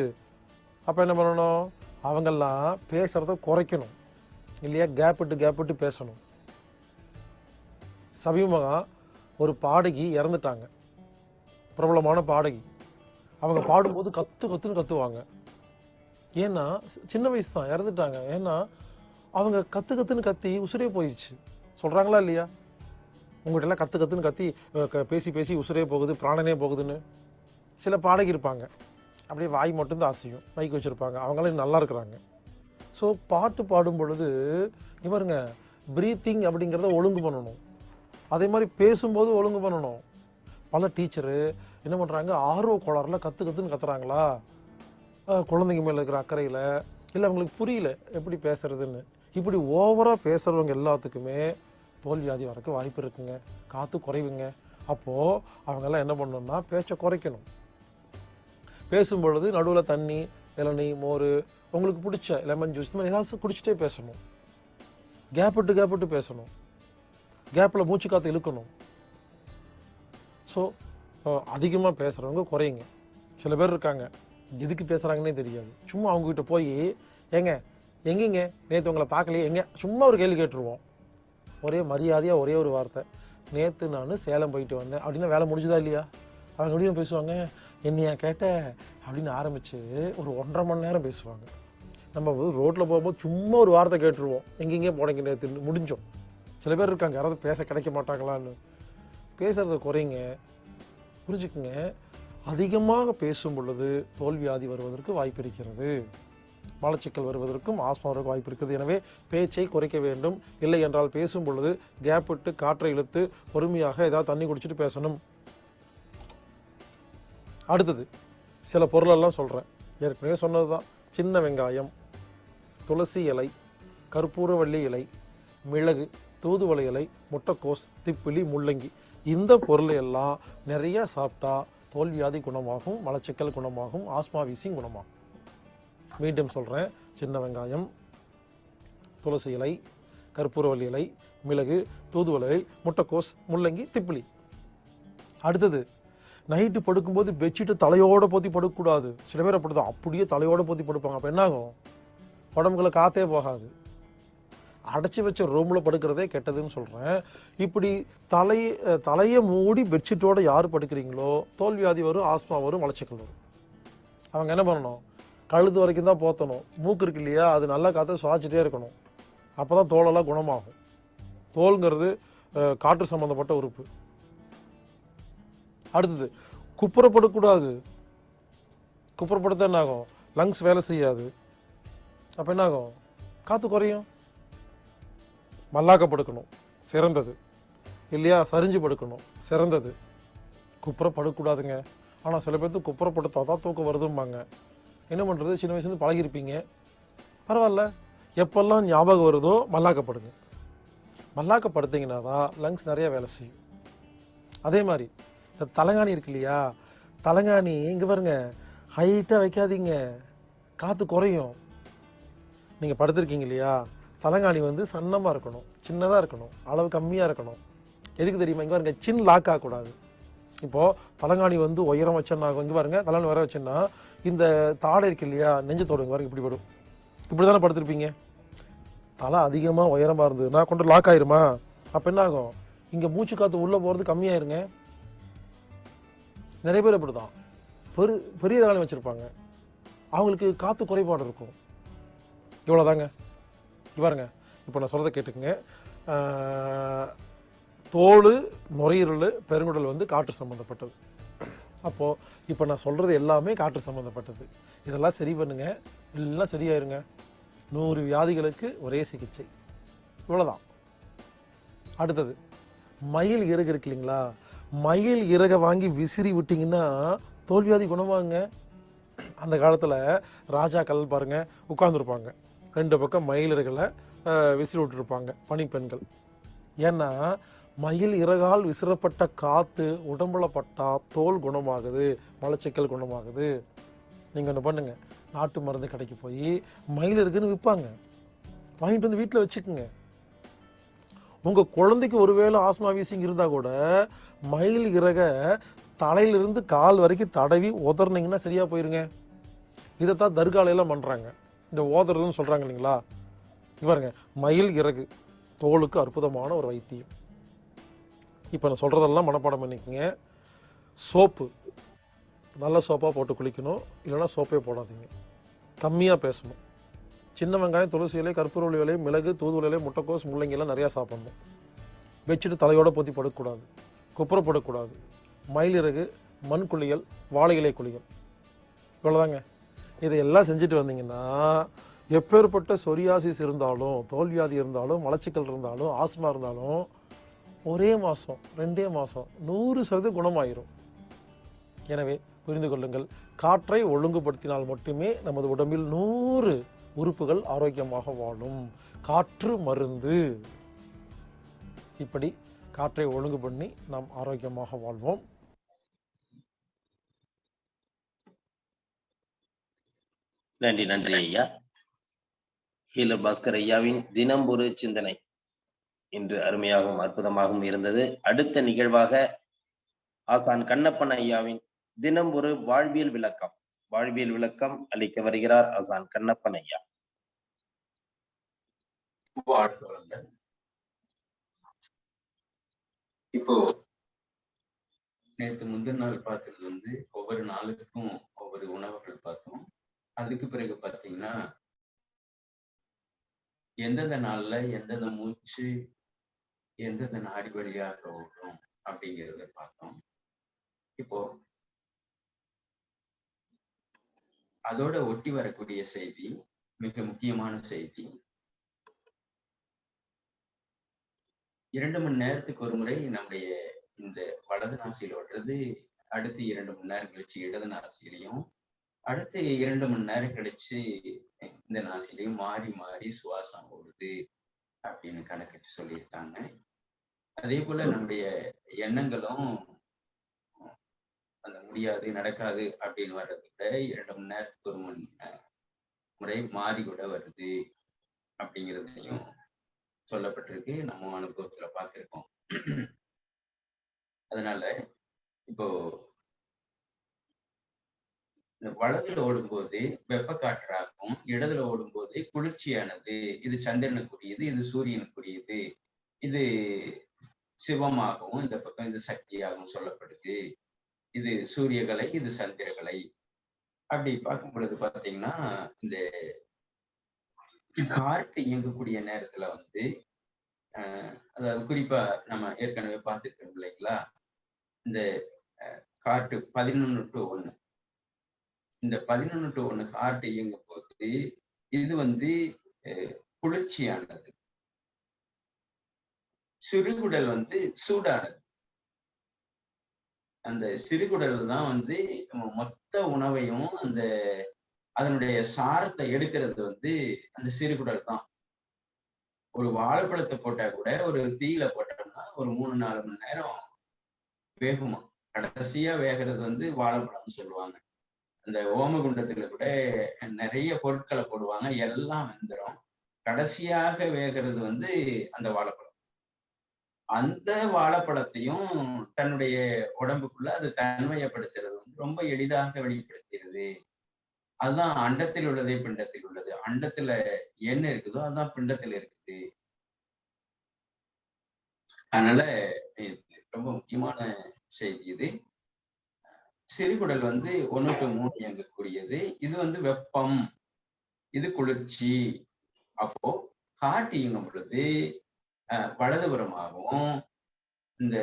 அப்போ என்ன பண்ணணும்? அவங்கெல்லாம் பேசுகிறத குறைக்கணும், இல்லையா? கேப் விட்டு பேசணும். சமீபமாக ஒரு பாடகி இறந்துட்டாங்க, பிரபலமான பாடகி. அவங்க பாடும்போது கத்துன்னு கத்துவாங்க. ஏன்னா சின்ன வயசு தான் இறந்துட்டாங்க. ஏன்னா அவங்க கத்துன்னு கத்தி உசுரே போயிடுச்சு. சொல்கிறாங்களா இல்லையா? உங்கள்கிட்ட எல்லாம் கத்துன்னு கத்தி பேசி பேசி உசுரே போகுது, பிராணனே போகுதுன்னு. சில பாடகி இருப்பாங்க, அப்படியே வாய் மட்டும்தான் அசையும், மைக் வச்சுருப்பாங்க, அவங்களாம் நல்லா இருக்கிறாங்க. ஸோ பாட்டு பாடும் பொழுது இவருங்க ப்ரீத்திங் அப்படிங்கிறத ஒழுங்கு பண்ணணும். அதே மாதிரி பேசும்போது ஒழுங்கு பண்ணணும். பல டீச்சரு என்ன பண்ணுறாங்க, ஆர்வ கோளாறுல கத்துன்னு கத்துறாங்களா, குழந்தைங்க மேலே இருக்கிற அக்கறையில், இல்லை அவங்களுக்கு புரியல எப்படி பேசுறதுன்னு. இப்படி ஓவராக பேசுகிறவங்க எல்லாத்துக்குமே தோல் வியாதி வரக்கு வாய்ப்பு இருக்குங்க. காற்று குறைவுங்க. அப்போது அவங்கெல்லாம் என்ன பண்ணணும்னா பேச்சை குறைக்கணும். பேசும்பொழுது நடுவில் தண்ணி, இளநீ, மோர், உங்களுக்கு பிடிச்ச லெமன் ஜூஸ், இந்த மாதிரி ஏதாவது குடிச்சிட்டே பேசணும். கேப் விட்டு பேசணும். கேப்பில் மூச்சு காற்று இழுக்கணும். ஸோ அதிகமாக பேசுகிறவங்க குறையுங்க. சில பேர் இருக்காங்க, எதுக்கு பேசுகிறாங்கன்னே தெரியாது. சும்மா அவங்ககிட்ட போய் எங்கேங்க நேற்று உங்களை பார்க்கலையே, எங்கே, சும்மா ஒரு கேள்வி கேட்டுருவோம். ஒரே மரியாதையாக ஒரே ஒரு வார்த்தை, நேற்று நான் சேலம் போயிட்டு வந்தேன் அப்படின்னா வேலை முடிஞ்சுதா இல்லையா? அவங்க எப்படியும் பேசுவாங்க, என்னையா கேட்ட அப்படின்னு ஆரம்பித்து ஒரு 1.5 மணி நேரம் பேசுவாங்க. நம்ம ரோட்டில் போகும்போது சும்மா ஒரு வார்த்தை கேட்டுருவோம், எங்கெங்கே போனீங்க நேற்று, முடிஞ்சோம். சில பேர் இருக்காங்க, யாராவது பேச கிடைக்க மாட்டாங்களான்னு. பேசுகிறத குறைங்க, புரிஞ்சுக்குங்க. அதிகமாக பேசும் பொழுது தோல்வியாதி வருவதற்கு வாய்ப்பு இருக்கிறது. மலச்சிக்கல் வருவதற்கும் ஆஸ்மா வருவதற்கு வாய்ப்பு இருக்கிறது. எனவே பேச்சை குறைக்க வேண்டும். இல்லை என்றால் பேசும் பொழுது கேப் விட்டு காற்றை இழுத்து பொறுமையாக ஏதாவது தண்ணி குடிச்சிட்டு பேசணும். அடுத்தது சில பொருளெல்லாம் சொல்கிறேன், ஏற்கனவே சொன்னது தான். சின்ன வெங்காயம், துளசி இலை, கற்பூரவள்ளி இலை, மிளகு, தூதுவளை இலை, முட்டைக்கோஸ், திப்பிலி, முள்ளங்கி, இந்த பொருள் எல்லாம் நிறைய சாப்பிட்டா தோல்வியாதி குணமாகும், மலச்சிக்கல் குணமாகும், ஆஸ்மா வீசிங் குணமாகும். மீண்டும் சொல்கிறேன், சின்ன வெங்காயம், துளசி இலை, கற்பூரவள்ளி இலை, மிளகு, தூதுவளை இலை, முட்டைக்கோஸ், முள்ளங்கி, திப்பிலி. அடுத்தது, நைட்டு படுக்கும்போது பெட்ஷீட்டு தலையோடு போற்றி படுக்கக்கூடாது. சில பேர் அப்படி தான், அப்படியே தலையோடு போற்றி படுப்பாங்க. அப்போ என்னாகும், உடம்புக்குள்ள காற்றே போகாது. அடைச்சி வச்ச ரூமில் படுக்கிறதே கெட்டதுன்னு சொல்கிறேன். இப்படி தலையை மூடி பெட்ஷீட்டோடு யார் படுக்கிறீங்களோ தோல்வியாதி வரும், ஆஸ்மா வரும், மலச்சிக்கல் வரும். அவங்க என்ன பண்ணணும், கழுத்து வரைக்கும் தான் போற்றணும். மூக்கு இருக்கு இல்லையா, அது நல்லா காற்று சுவாச்சிட்டே இருக்கணும். அப்போ தான் தோலெல்லாம் குணமாகும். தோல்ங்கிறது காற்று சம்மந்தப்பட்ட உறுப்பு. அடுத்தது, குப்புறப்படக்கூடாது. குப்புறப்படுத்த என்ன ஆகும், லங்ஸ் வேலை செய்யாது. அப்போ என்ன ஆகும், காற்று குறையும். மல்லாக்க படுக்கணும், சிறந்தது இல்லையா, சரிஞ்சு படுக்கணும், சிறந்தது. குப்புறப்படக்கூடாதுங்க. ஆனால் சில பேர்த்து குப்புறப்படுத்தா தான் தூக்கம் வருதும்பாங்க. என்ன பண்ணுறது, சின்ன வயசுலேருந்து பழகிருப்பீங்க, பரவாயில்ல. எப்பெல்லாம் ஞாபகம் வருதோ மல்லாக்கப்படுங்க. மல்லாக்கப்படுத்திங்கன்னா தான் லங்ஸ் நிறைய வேலை செய்யும். அதே மாதிரி இந்த தலங்காணி இருக்கு இல்லையா, தலங்காணி இங்கே பாருங்க, ஹைட்டாக வைக்காதீங்க, காற்று குறையும். நீங்கள் படுத்திருக்கீங்க இல்லையா, தலங்காணி சன்னமாக இருக்கணும், சின்னதாக இருக்கணும், அளவு கம்மியாக இருக்கணும். எதுக்கு தெரியுமா, இங்கே பாருங்க, சின் லாக் ஆகக்கூடாது. இப்போது தலங்காணி உயரம் வச்சேன்னா, இங்கே பாருங்க, தலங்காணி வர வச்சேன்னா இந்த தாடை இருக்கு இல்லையா, நெஞ்சத்தோடு பாருங்க இப்படி வரும். இப்படி தானே படுத்திருப்பீங்க. தலை அதிகமாக உயரமாக இருந்ததுன்னா கொண்டு லாக் ஆயிருமா, அப்போ என்ன ஆகும், இங்கே மூச்சு காற்று உள்ளே போகிறது கம்மியாயிருங்க. நிறைய பேர் இப்படி தான் பெரிய தலகாணி வச்சுருப்பாங்க, அவங்களுக்கு காற்று குறைபாடு இருக்கும். இவ்வளோதாங்க. பாருங்க, இப்போ நான் சொல்கிறத கேட்டுக்குங்க. தோல், நுரையீரல், பெருங்குடல் காற்று சம்மந்தப்பட்டது. அப்போது இப்போ நான் சொல்கிறது எல்லாமே காற்று சம்மந்தப்பட்டது. இதெல்லாம் சரி பண்ணுங்க, எல்லாம் சரியாயிருங்க. 100 வியாதிகளுக்கு ஒரே சிகிச்சை. இவ்வளோதான். அடுத்தது, மயில் இறகு இருக்கு இல்லைங்களா, மயில் இறகை வாங்கி விசிறி விட்டிங்கன்னா தோல்வியாதி குணமாகுங்க. அந்த காலத்தில் ராஜாக்கள் பாருங்கள் உட்கார்ந்துருப்பாங்க, 2 பக்கம் மயில் இறகுகளை விசிறி விட்டுருப்பாங்க பணிப்பெண்கள். ஏன்னா மயில் இறகால் விசிறப்பட்ட காற்று உடம்புல பட்டா தோல் குணமாகுது, மலச்சிக்கல் குணமாகுது. நீங்கள் ஒன்று பண்ணுங்க, நாட்டு மருந்து கடைக்கு போய் மயில் இறகுன்னு விற்பாங்க, வாங்கிட்டு வீட்டில் வச்சுக்குங்க. உங்கள் குழந்தைக்கு ஒருவேளை ஆஸ்மா வீசிங் இருந்தால் கூட மயில் இறகை தலையிலிருந்து கால் வரைக்கும் தடவி உதறினீங்கன்னா சரியாக போயிருங்க. இதைத்தான் தர்காலையெல்லாம் பண்ணுறாங்க, இந்த ஓதுறதுன்னு சொல்கிறாங்க இல்லைங்களா. பாருங்க, மயில் இறகு தோலுக்கு அற்புதமான ஒரு வைத்தியம். இப்போ நான் சொல்கிறதெல்லாம் மனப்பாடம் பண்ணிக்கோங்க. சோப்பு நல்ல சோப்பாக போட்டு குளிக்கணும், இல்லைன்னா சோப்பே போடாதீங்க. கம்மியாக பேசணும். சின்ன வெங்காயம், துளசி இலை, கற்பூரவள்ளி இலை, மிளகு, தூதுவளை இலை, முட்டைக்கோஸ், முள்ளங்கிலாம் நிறையா சாப்பிடணும். வச்சுட்டு தலையோட பொத்தி படுக்கக்கூடாது, குப்புறப்படக்கூடாது. மயிலிறகு, மண் குளியல், வாழை இலை குளியல், இவ்வளோதாங்க. இதையெல்லாம் செஞ்சுட்டு வந்தீங்கன்னா எப்பேற்பட்ட சொரியாசிஸ் இருந்தாலும், தோல்வியாதி இருந்தாலும், மலச்சிக்கல் இருந்தாலும், ஆஸ்மா இருந்தாலும் ஒரே மாதம் 2 மாதம் 100% குணமாயிரும். எனவே புரிந்து கொள்ளுங்கள், காற்றை ஒழுங்குபடுத்தினால் மட்டுமே நமது உடம்பில் 100 உறுப்புகள் ஆரோக்கியமாக வாழும். காற்று மருந்து. இப்படி காற்றை ஒழுங்கு பண்ணி நாம் ஆரோக்கியமாக வாழ்வோம். நன்றி நன்றி ஐயா. ஹீலர் பாஸ்கர் ஐயாவின் தினம் ஒரு சிந்தனை இன்று அருமையாகவும் அற்புதமாகவும் இருந்தது. அடுத்த நிகழ்வாக ஆசான் கண்ணப்பன் ஐயாவின் தினம் ஒரு வாழ்வியல் விளக்கம் அளிக்க வருகிறார் ஆசான் கண்ணப்பன் ஐயா. இப்போ நேற்று முந்தின நாள் பார்த்தது வந்து ஒவ்வொரு நாளுக்கும் ஒவ்வொரு உணவுகள் பார்த்தோம். அதுக்கு பிறகு பார்த்தீங்கன்னா எந்தெந்த நாள்ல எந்தெந்த மூச்சு எந்தெந்த நாடி வழியாக ஓடும் அப்படிங்கிறத பார்த்தோம். இப்போ அதோட ஒட்டி வரக்கூடிய செய்தி, மிக முக்கியமான செய்தி. 2 மணி நேரத்துக்கு ஒரு முறை நம்முடைய இந்த வலது நாசியில் ஓடுறது, அடுத்து 2 மணி நேரம் கழிச்சு இடது நாசிலையும், அடுத்து 2 மணி நேரம் கழிச்சு இந்த நாசிலையும் மாறி மாறி சுவாசம் ஓடுது அப்படின்னு கணக்கிட்டு சொல்லியிருக்காங்க. அதே போல நம்முடைய எண்ணங்களும் அந்த முடியாது நடக்காது அப்படின்னு வர்றது கூட 2 மணி நேரத்துக்கு ஒரு முறை மாறி கூட வருது அப்படிங்கிறதையும் சொல்லப்பட்டிருக்கு. நம்ம அனுபவத்துல பார்த்திருக்கோம். அதனால இப்போ வலதுல ஓடும்போது வெப்ப காற்றாகும், இடதுல ஓடும்போது குளிர்ச்சியானது. இது சந்திரனுக்குரியது, இது சூரியனுக்குரியது, இது சிவமாகவும் இந்த பக்கம் இது சக்தியாகவும் சொல்லப்படுது. இது சூரியகலை, இது சந்திரகலை. அப்படி பார்க்கும் பொழுது பார்த்தீங்கன்னா இந்த ஹார்ட் இயங்கக்கூடிய நேரத்துல வந்து அதாவது குறிப்பா நம்ம ஏற்கனவே பார்த்துருக்கோம் இல்லைங்களா, இந்த ஹார்ட் 11 to 1, இந்த 11 to 1 ஹார்ட் இயங்கும் போது இது வந்து குளிர்ச்சியானது, சிறுகுடல் வந்து சூடானது. அந்த சிறுகுடல் தான் வந்து மொத்த உணவையும் அந்த அதனுடைய சாரத்தை எடுக்கிறது வந்து அந்த சிறுகுடல் தான். ஒரு வாழைப்பழத்தை போட்டா கூட ஒரு தீயில போட்டோம்னா ஒரு 3-4 மணி நேரம் வேகுமா. கடைசியா வேகிறது வந்து வாழைப்பழம்னு சொல்லுவாங்க. அந்த ஓமகுண்டத்துல கூட நிறைய பொருட்களை போடுவாங்க, எல்லாம் வெந்துடும். கடைசியாக வேகிறது வந்து அந்த வாழைப்பழம். அந்த வாழைப்பழத்தையும் தன்னுடைய உடம்புக்குள்ள அது தன்மையப்படுத்துறது வந்து ரொம்ப எளிதாக வெளிப்படுத்துகிறது. அதுதான் அண்டத்தில் உள்ளதே பிண்டத்தில் உள்ளது. அண்டத்துல என்ன இருக்குதோ அதுதான் பிண்டத்தில் இருக்குது. அதனால ரொம்ப முக்கியமான செய்தி இது. சிறுகுடல் வந்து 1 to 3 இயங்கக்கூடியது. இது வந்து வெப்பம், இது குளிர்ச்சி. அப்போ ஹார்ட் இயங்கும் பொழுது வலதுபுறமாகவும் இந்த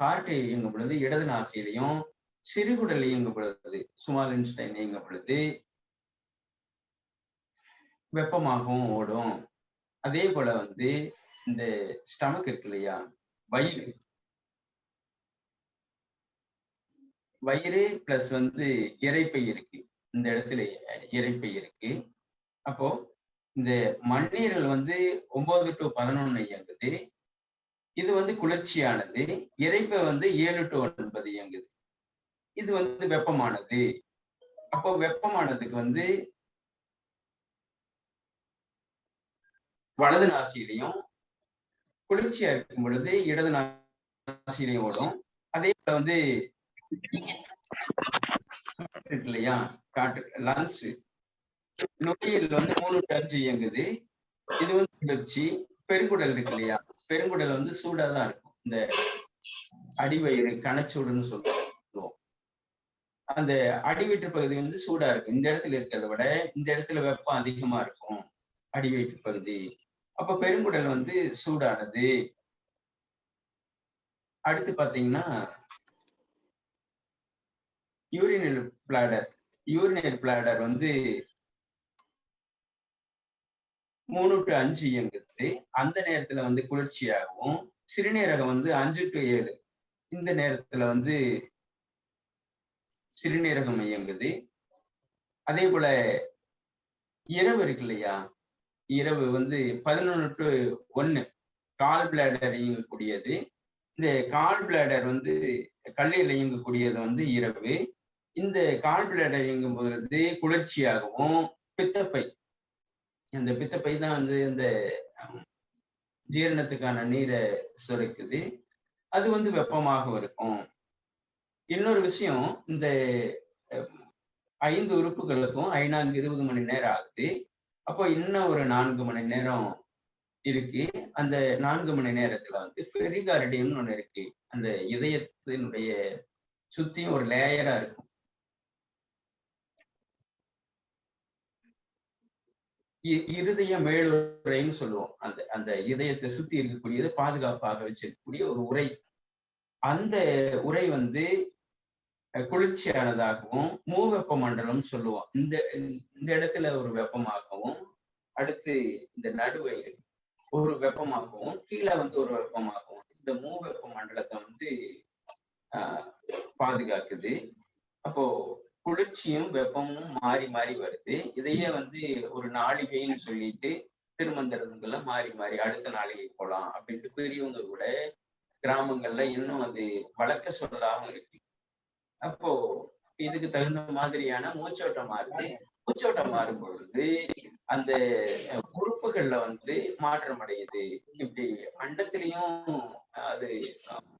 ஹார்ட் இயங்கும் பொழுது இடது நாசியிலையும், சிறுகுடல் இயங்கும் பொழுது ஸ்மால் இன்ஸ்டைன் இயங்கும் பொழுது வெப்பமாகவும் ஓடும். அதே போல வந்து இந்த ஸ்டமக் இருக்கு இல்லையா, வயிறு பிளஸ் வந்து இரைப்பை இருக்கு, இந்த இடத்துல இரைப்பை இருக்கு. அப்போ இந்த மண்ணீரல் வந்து 9 to 11 இயங்குது. இது வந்து குளிர்ச்சியானது. இரைப்பை வந்து 7 to 9 இயங்குது. இது வந்து வெப்பமானது. அப்போ வெப்பமானதுக்கு வந்து வலது நாசியிலையும், குளிர்ச்சியா இருக்கும் பொழுது இடது நாசியிலையும் ஓடும். அதே போல வந்து இருக்கு இல்லையா, காற்று லங்ஸ், நுரையீரல் வந்து 3 to 5 இயங்குது. இது வந்து குளிர்ச்சி. பெருங்குடல் இருக்கு இல்லையா, பெருங்குடல் வந்து சூடா தான் இருக்கும். இந்த அடிவயிறு கனச்சூடுன்னு சொல்லுவோம். அந்த அடிவயிற்று பகுதி வந்து சூடா இருக்கும். இந்த இடத்துல இருக்கிறத விட இந்த இடத்துல வெப்பம் அதிகமா இருக்கும் அடிவயிற்று பகுதி. அப்ப பெருங்குடல் வந்து சூடானது. அடுத்து பாத்தீங்கன்னா யூரினரி பிளாடர். யூரினரி பிளாடர் வந்து 3 to 5 இயங்குது. அந்த நேரத்துல வந்து குளிர்ச்சியாகவும், சிறுநீரகம் வந்து 5 to 7 இந்த நேரத்துல வந்து சிறுநீரகம் இயங்குது. அதே போல இரவு இருக்கு இல்லையா, இரவு வந்து 11 to 1 கால் பிளாடர் இயங்கக்கூடியது. இந்த கால் பிளாடர் வந்து கல்லீரல் இயங்கக்கூடியது வந்து இரவு. இந்த கால் பிளாடர் இயங்கும் பொழுது குளிர்ச்சியாகவும், பித்தப்பை இந்த பித்தப்பை தான் வந்து இந்த ஜீரணத்துக்கான நீரை சுரக்குது. அது வந்து வெப்பமாக இருக்கும். இன்னொரு விஷயம், இந்த 5 உறுப்புகளுக்கும் 20 மணி நேரம் ஆகுது. அப்போ இன்னும் ஒரு 4 மணி நேரம் இருக்கு. அந்த 4 மணி நேரத்துல வந்து பெரிகார்டியம்னு ஒண்ணு இருக்கு. அந்த இதயத்தினுடைய சுத்தியும் ஒரு லேயரா இருக்கும். இருதய மேலுறைன்னு சொல்லுவோம். அந்த அந்த இதயத்தை சுத்தி இருக்கக்கூடியது பாதுகாப்பாக வச்சிருக்கக்கூடிய ஒரு உறை. அந்த உறை வந்து குளிர்ச்சியானதாகவும், மூவெப்ப மண்டலம் சொல்லுவோம். இந்த இடத்துல ஒரு வெப்பமாகவும், அடுத்து இந்த நடுவயிறு ஒரு வெப்பமாகவும், கீழே வந்து ஒரு வெப்பமாகவும், இந்த மூவெப்ப மண்டலத்தை வந்து பாதுகாக்குது. அப்போ குளிர்ச்சியும் வெப்பமும் மாறி மாறி வருது. இதையே வந்து ஒரு நாளிகைன்னு சொல்லிட்டு திருமந்திரங்கள்ல மாறி மாறி அடுத்த நாளிகை போலாம் அப்படின்ட்டு பெரியவங்க கூட கிராமங்கள்ல இன்னும் அது வழக்க சொல்லாம இருக்கு. அப்போ இதுக்கு தகுந்த மாதிரியான மூச்சோட்டம் மாறுது. மூச்சோட்டம் மாறும் பொழுது அந்த உறுப்புகள்ல வந்து மாற்றம் அடையுது. இப்படி அண்டத்திலையும் அது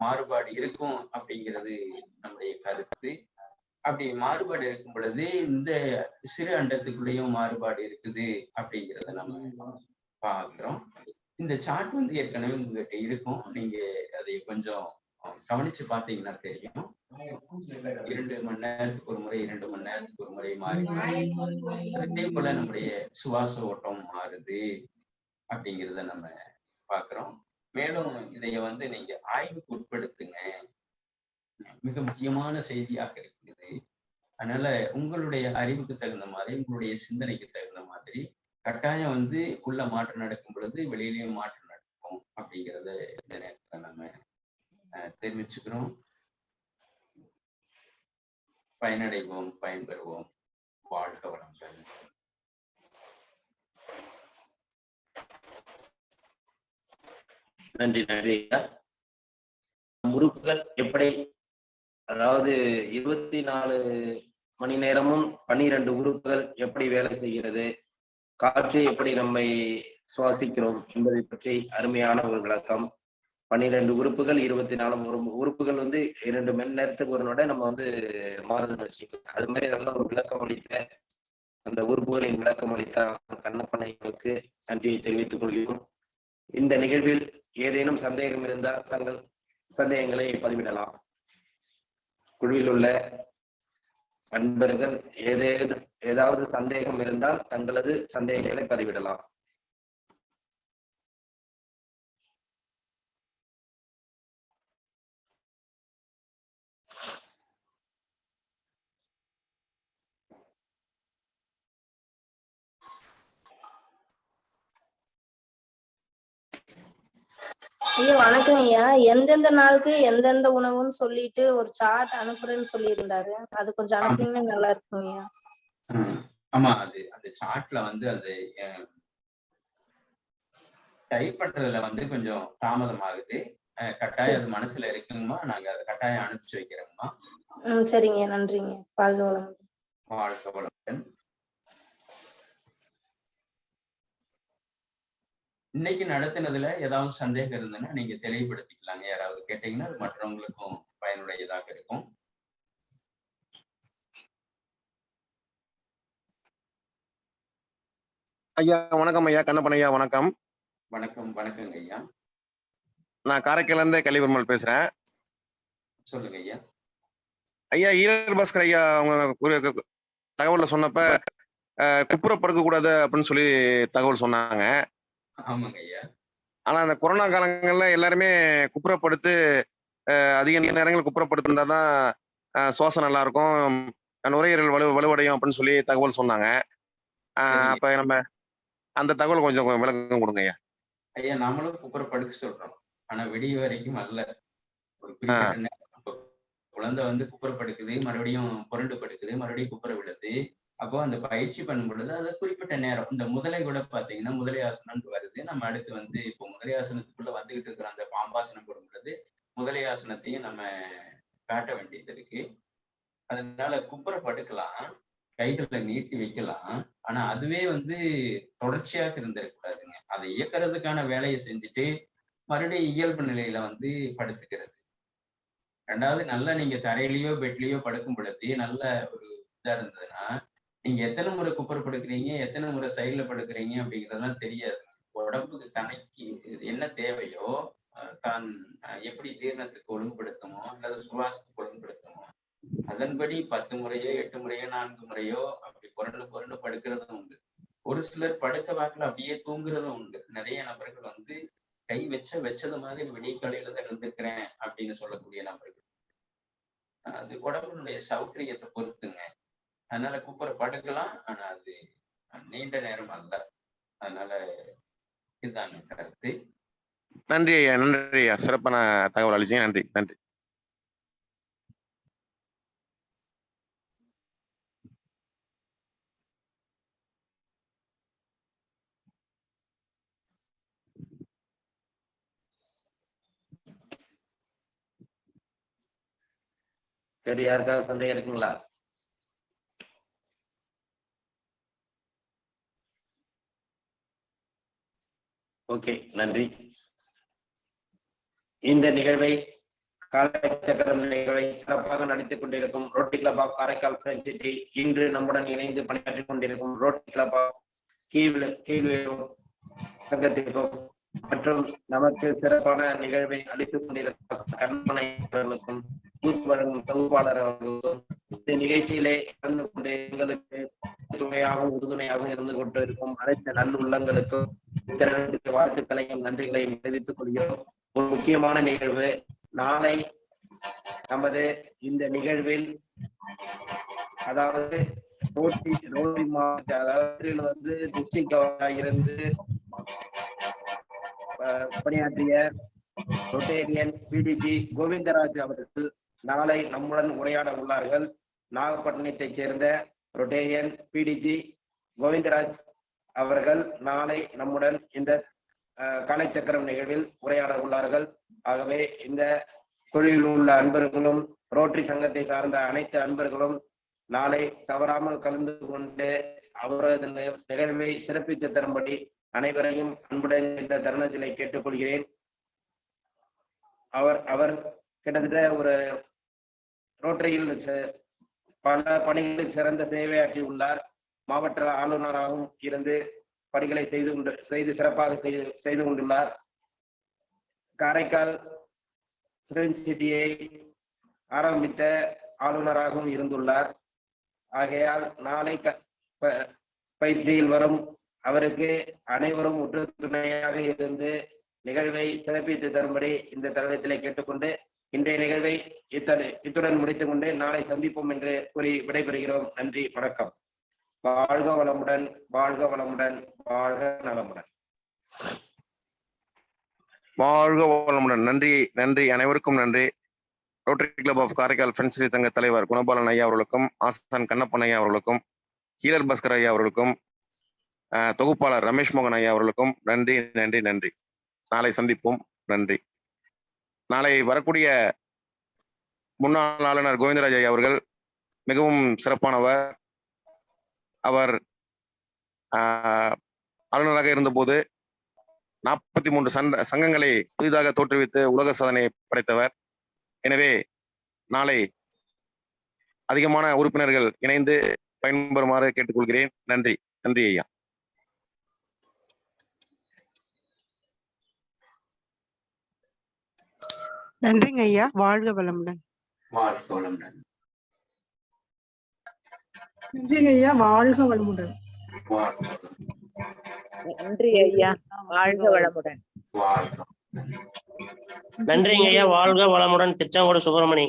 மாறுபாடு இருக்கும் அப்படிங்கிறது நம்முடைய கருத்து. அப்படி மாறுபாடு இருக்கும் பொழுது இந்த சிறு அண்டத்துக்குள்ளேயும் மாறுபாடு இருக்குது அப்படிங்கிறத நம்ம பார்க்கிறோம். இந்த சார்ட் வந்து ஏற்கனவே உங்ககிட்ட இருக்கும். நீங்க அதை கொஞ்சம் கவனிச்சு பார்த்தீங்கன்னா தெரியும். 2 மணி நேரத்துக்கு ஒரு முறை, 2 மணி நேரத்துக்கு ஒரு முறை மாறி அதே போல நம்முடைய சுவாச ஓட்டம் மாறுது அப்படிங்கிறத நம்ம பார்க்கிறோம். மேலும் இதைய வந்து நீங்க ஆய்வுக்கு உட்படுத்துங்க. மிக முக்கியமான செய்தியாக இருக்குது. அதனால உங்களுடைய அறிவுக்கு தகுந்த மாதிரி, உங்களுடைய சிந்தனைக்கு தகுந்த மாதிரி கட்டாயம் வந்து உள்ள மாற்றம் நடக்கும் பொழுது வெளியிலேயும் மாற்றம் நடக்கும் அப்படிங்கிறத இந்த நேரத்துல நம்ம தெரிவிச்சுக்கிறோம். பயனடைவோம், பயன்பெறுவோம். வாழ்க வளமுடன். நன்றி நன்றி. உறுப்புகள் எப்படி, அதாவது 24 மணி நேரமும் 12 உறுப்புகள் எப்படி வேலை செய்கிறது, காற்று எப்படி நம்மை சுவாசிக்கிறோம் என்பதை பற்றி அருமையான ஒரு விளக்கம். 12 உறுப்புகள், 24 உறுப்புகள் வந்து 2 மணி நேரத்துக்கு ஒரு நொட நம்ம வந்து மாறுதுன்னு வச்சுக்கலாம். அது மாதிரி நல்ல ஒரு விளக்கம் அளித்த அந்த உறுப்புகளின் விளக்கம் அளித்த கண்ணப்பனைகளுக்கு நன்றியை தெரிவித்துக் கொள்கிறோம். இந்த நிகழ்வில் ஏதேனும் சந்தேகம் இருந்தால் தங்கள் சந்தேகங்களை பதிவிடலாம். குழுவில் உள்ள நண்பர்கள் ஏதாவது சந்தேகம் இருந்தால் தங்களது சந்தேகங்களை பதிவிடலாம். ஐயா வணக்கம் ஐயா. எந்தெந்த நாளுக்கு எந்தெந்த உணவுன்னு சொல்லிட்டு ஒரு சார்ட் அனுப்புறேன்னு சொல்லி இருந்தாரு. அது கொஞ்சம் அனுப்புனீங்கன்னா நல்லா இருக்கும் ஐயா. ஆமா, அது அந்த சார்ட்ல வந்து அது டைப் பண்றதுல வந்து கொஞ்சம் தாமதம் ஆகுது. கட்டாயம் அது மனசுல இருக்குங்கம்மா. நாங்க அதை கட்டாயம் அனுப்பிச்சு வைக்கிறோங்கம்மா. சரிங்க, நன்றிங்க. வாழ்க வளமுடன். வாழ்க வளமுடன். இன்னைக்கு நடத்தினதுல ஏதாவது சந்தேகம் இருந்ததுன்னா நீங்க தெளிவுபடுத்திக்கலாங்க. யாராவது கேட்டீங்கன்னா அது மற்றவங்களுக்கும் பயனுடையதாக இருக்கும். ஐயா வணக்கம். ஐயா கண்ணப்பன் ஐயா வணக்கம். வணக்கம். வணக்கங்க ஐயா. நான் காரைக்கால இருந்து கலிபெருமாள் பேசுறேன். சொல்லுங்க ஐயா. ஐயா ஈழர் பாஸ்கர் ஐயா அவங்க ஒரு தகவல்ல சொன்னப்ப குப்புற படுக்க கூடாது அப்படின்னு சொல்லி தகவல் சொன்னாங்க. ஆமாங்க ஐயா. ஆனா அந்த கொரோனா காலங்கள்ல எல்லாருமே குப்புறப்படுத்து அதிக நேரங்கள் குப்புறப்படுத்திருந்தாதான் சுவாசம் நல்லா இருக்கும், நுரையீரல் வலுவடையும் அப்படின்னு சொல்லி தகவல் சொன்னாங்க. சரிங்க. அப்ப நம்ம அந்த தகவல் கொஞ்சம் விளக்கம் கொடுங்க ஐயா. ஐயா நம்மளும் குப்புற படுக்க சொல்றோம். ஆனா விடிய வரைக்கும் அல்ல. ஒரு குறிப்பிட்ட நேரம் குழந்தை வந்து குப்புற படுக்குது, மறுபடியும் புரண்டு படுக்குது, மறுபடியும் குப்புற விடுது. அப்போ அந்த பயிற்சி பண்ணும் பொழுது அது குறிப்பிட்ட நேரம். இந்த முதலை கூட பாத்தீங்கன்னா முதலை ஆசனம்னு வருது. நம்ம அடுத்து வந்து இப்போ முதலை ஆசனத்துக்குள்ள வந்துகிட்டு இருக்கிற அந்த பாம்பாசனம் போடும் பொழுது முதலை ஆசனத்தையும் நம்ம காட்ட வேண்டியது இருக்கு. அதனால குப்புற படுக்கலாம், கைகளை நீட்டி வைக்கலாம். ஆனா அதுவே வந்து தொடர்ச்சியாக இருந்திருக்கூடாதுங்க. அதை இயக்கிறதுக்கான வேலையை செஞ்சுட்டு மறுபடியும் இயல்பு நிலையில வந்து படுத்துக்கிறது. ரெண்டாவது நல்லா நீங்க தரையிலயோ பெட்லயோ படுக்கும் பொழுது நல்ல ஒரு இதா இருந்ததுன்னா, நீங்க எத்தனை முறை குப்புற படுக்கிறீங்க, எத்தனை முறை சைடுல படுக்கிறீங்க அப்படிங்கிறதெல்லாம் தெரியாது. உடம்புக்கு தனக்கு என்ன தேவையோ தான் எப்படி ஜீரணத்துக்கு ஒழுங்குபடுத்துமோ அல்லது சுவாசத்துக்கு ஒழுங்குபடுத்துமோ அதன்படி 10 முறையோ 8 முறையோ 4 முறையோ அப்படி புரண்டு புரண்டு படுக்கிறதும் உண்டு. ஒரு சிலர் படுத்த வாக்குல அப்படியே தூங்குறதும் உண்டு. நிறைய நபர்கள் வந்து கை வச்சது மாதிரி விடிய காலையில தான் இருந்துக்கிறேன் அப்படின்னு சொல்லக்கூடிய நபர்கள். அது உடம்புடைய சௌகரியத்தை பொறுத்துங்க. அதனால குப்புற படுக்கலாம், ஆனா அது நீண்ட நேரம் அல்ல. அதனால இதுதாங்க கருத்து. நன்றி ஐயா, நன்றி ஐயா, சிறப்பான தகவல் அளிச்சீங்க. நன்றி நன்றி. சரி, யாருக்காவது சந்தேகம் இருக்குங்களா? ஓகே, நன்றி. இந்த நிகழ்வை காலை சக்கரம் நிகழ்வை சிறப்பாக நடித்துக் கொண்டிருக்கும் Rotary Club of Karaikal friends city, இன்று நம்முடன் இணைந்து பணியாற்றிக் கொண்டிருக்கும் ரோட்டரி கிளப் ஆஃப் கீழ்வேலூர் சங்கத்திற்கும் மற்றும் நமக்கு சிறப்பான நிகழ்வை அளித்துக் கொண்டிருக்கும் கண்மனை அவர்களுக்கும் வழங்கும் தொகுப்பாளர் அவர்களுக்கும் இந்த நிகழ்ச்சியிலே கலந்து கொண்டு எங்களுக்கு துணையாகவும் உறுதுணையாகவும் இருந்து கொண்டிருக்கும் அனைத்து நல்லுள்ளங்களுக்கும் இத்தருணத்துக்கு வாழ்த்துக்களையும் நன்றிகளையும் தெரிவித்துக் கொள்கிறோம். ஒரு முக்கியமான நிகழ்வு நாளை நமது இந்த நிகழ்வில், அதாவது ரோட்டரி மாவட்ட, அதாவது வந்து டிஸ்ட்ரிக்ட் கவர்னராக இருந்து பணியாற்றிய ரொட்டேரியன் பிடிஜி கோவிந்தராஜ் அவர்கள் நாளை நம்முடன் உரையாட உள்ளார்கள். நாகப்பட்டினத்தைச் சேர்ந்த ரொட்டேரியன் பிடிஜி கோவிந்தராஜ் அவர்கள் நாளை நம்முடன் இந்த காலை சக்கரம் நிகழ்வில் உரையாட உள்ளார்கள். ஆகவே இந்த குழுவில் உள்ள அன்பர்களும் ரோட்டரி சங்கத்தை சார்ந்த அனைத்து அன்பர்களும் நாளை தவறாமல் கலந்து கொண்டு அவரது நிகழ்வை சிறப்பித்து தரும்படி அனைவரையும் அன்புடன் இந்த தருணத்திலே கேட்டுக்கொள்கிறேன். அவர் கிட்டத்தட்ட ஒரு ரோட்டரியில் பல பணிகளில் சிறந்த சேவையாற்றி உள்ளார். மாவட்ட ஆளுநராகவும் இருந்து பணிகளை செய்து சிறப்பாக செய்து கொண்டுள்ளார். காரைக்கால் ஃப்ரெண்ட்ஸ் சிட்டியை ஆரம்பித்த ஆளுநராகவும் இருந்துள்ளார். ஆகையால் நாளை பயிற்சியில் வரும் அவருக்கு அனைவரும் ஒற்று துணையாக இருந்து நிகழ்வை சிறப்பித்து தரும்படி இந்த தருணத்திலே கேட்டுக்கொண்டு இன்றைய நிகழ்வை இத்துடன் முடித்துக் கொண்டு நாளை சந்திப்போம் என்று கூறி விடைபெறுகிறோம். நன்றி, வணக்கம். வாழ்க வளமுடன், வாழ்க வளமுடன், வாழ்க நலமுடன். வாழ்க வளமுடன். நன்றி நன்றி, அனைவருக்கும் நன்றி. Rotary Club of Karaikal friends சங்க தலைவர் குணபாலன் ஐயா அவர்களுக்கும், ஆசான் கண்ணப்பன் ஐயா அவர்களுக்கும், ஈழர் பாஸ்கர் ஐயா அவர்களுக்கும், தொகுப்பாளர் ரமேஷ் மோகன் ஐயா அவர்களுக்கும் நன்றி நன்றி நன்றி. நாளை சந்திப்போம். நன்றி. நாளை வரக்கூடிய முன்னாள் ஆளுநர் கோவிந்தராஜ் ஐயா அவர்கள் மிகவும் சிறப்பானவர். அவர் ஆளுநராக இருந்தபோது 43 சங்கங்களை புதிதாக தோற்றுவித்து உலக சாதனை படைத்தவர். எனவே நாளை அதிகமான உறுப்பினர்கள் இணைந்து பயன்பெறுமாறு கேட்டுக்கொள்கிறேன். நன்றி நன்றி ஐயா. நன்றிங்க ஐயா. வாழ்க வளமுடன். வாழ்க வளமுடன். நன்றிங்க ஐயா, வாழ்க வளமுடன். நன்றி ஐயா, வாழ்க வளமுடன். நன்றிங்க ஐயா, வாழ்க வளமுடன். திருச்சாங்கோடு சுப்பிரமணி.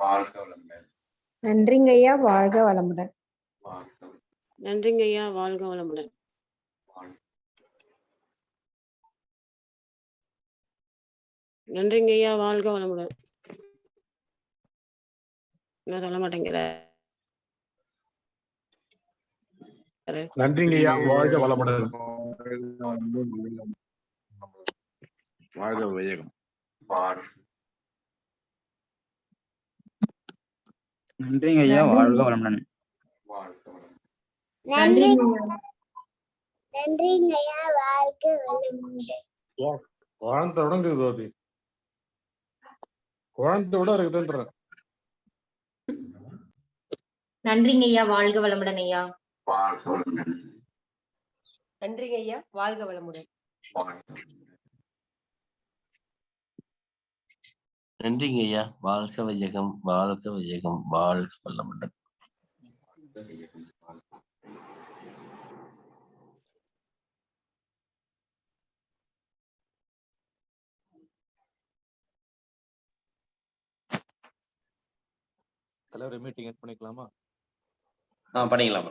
வாழ்க வளமுடன். நன்றிங்க ஐயா, வாழ்க வளமுடன். நன்றிங்க ஐயா, வாழ்க வளமுடன். நன்றிங்க ஐயா, வாழ்க வளமுடன். என்ன சொல்ல மாட்டேங்கிற? நன்றிங்க ஐயா, வாழ்க வளமுடன். வாழ்க வையகம். நன்றிங்க ஐயா, வாழ்க வளமுடன். நன்றிங்க ஐயா, வாழ்க வளமுடன். குழந்தையோட இருக்குது கோபி, குழந்தையோட இருக்குதுன்ற. நன்றிங்க ஐயா, வாழ்க வளமுடன் ஐயா. நன்றிங்க ஐயா, வாழ்க வளமுடன். நன்றிங்க ஐயா, வாழ்க வையகம், வாழ்க வையகம், வாழ்க வளமுடன். தலைவரை மீட்டிங் பண்ணிக்கலாமா? பண்ணிக்கலாம்.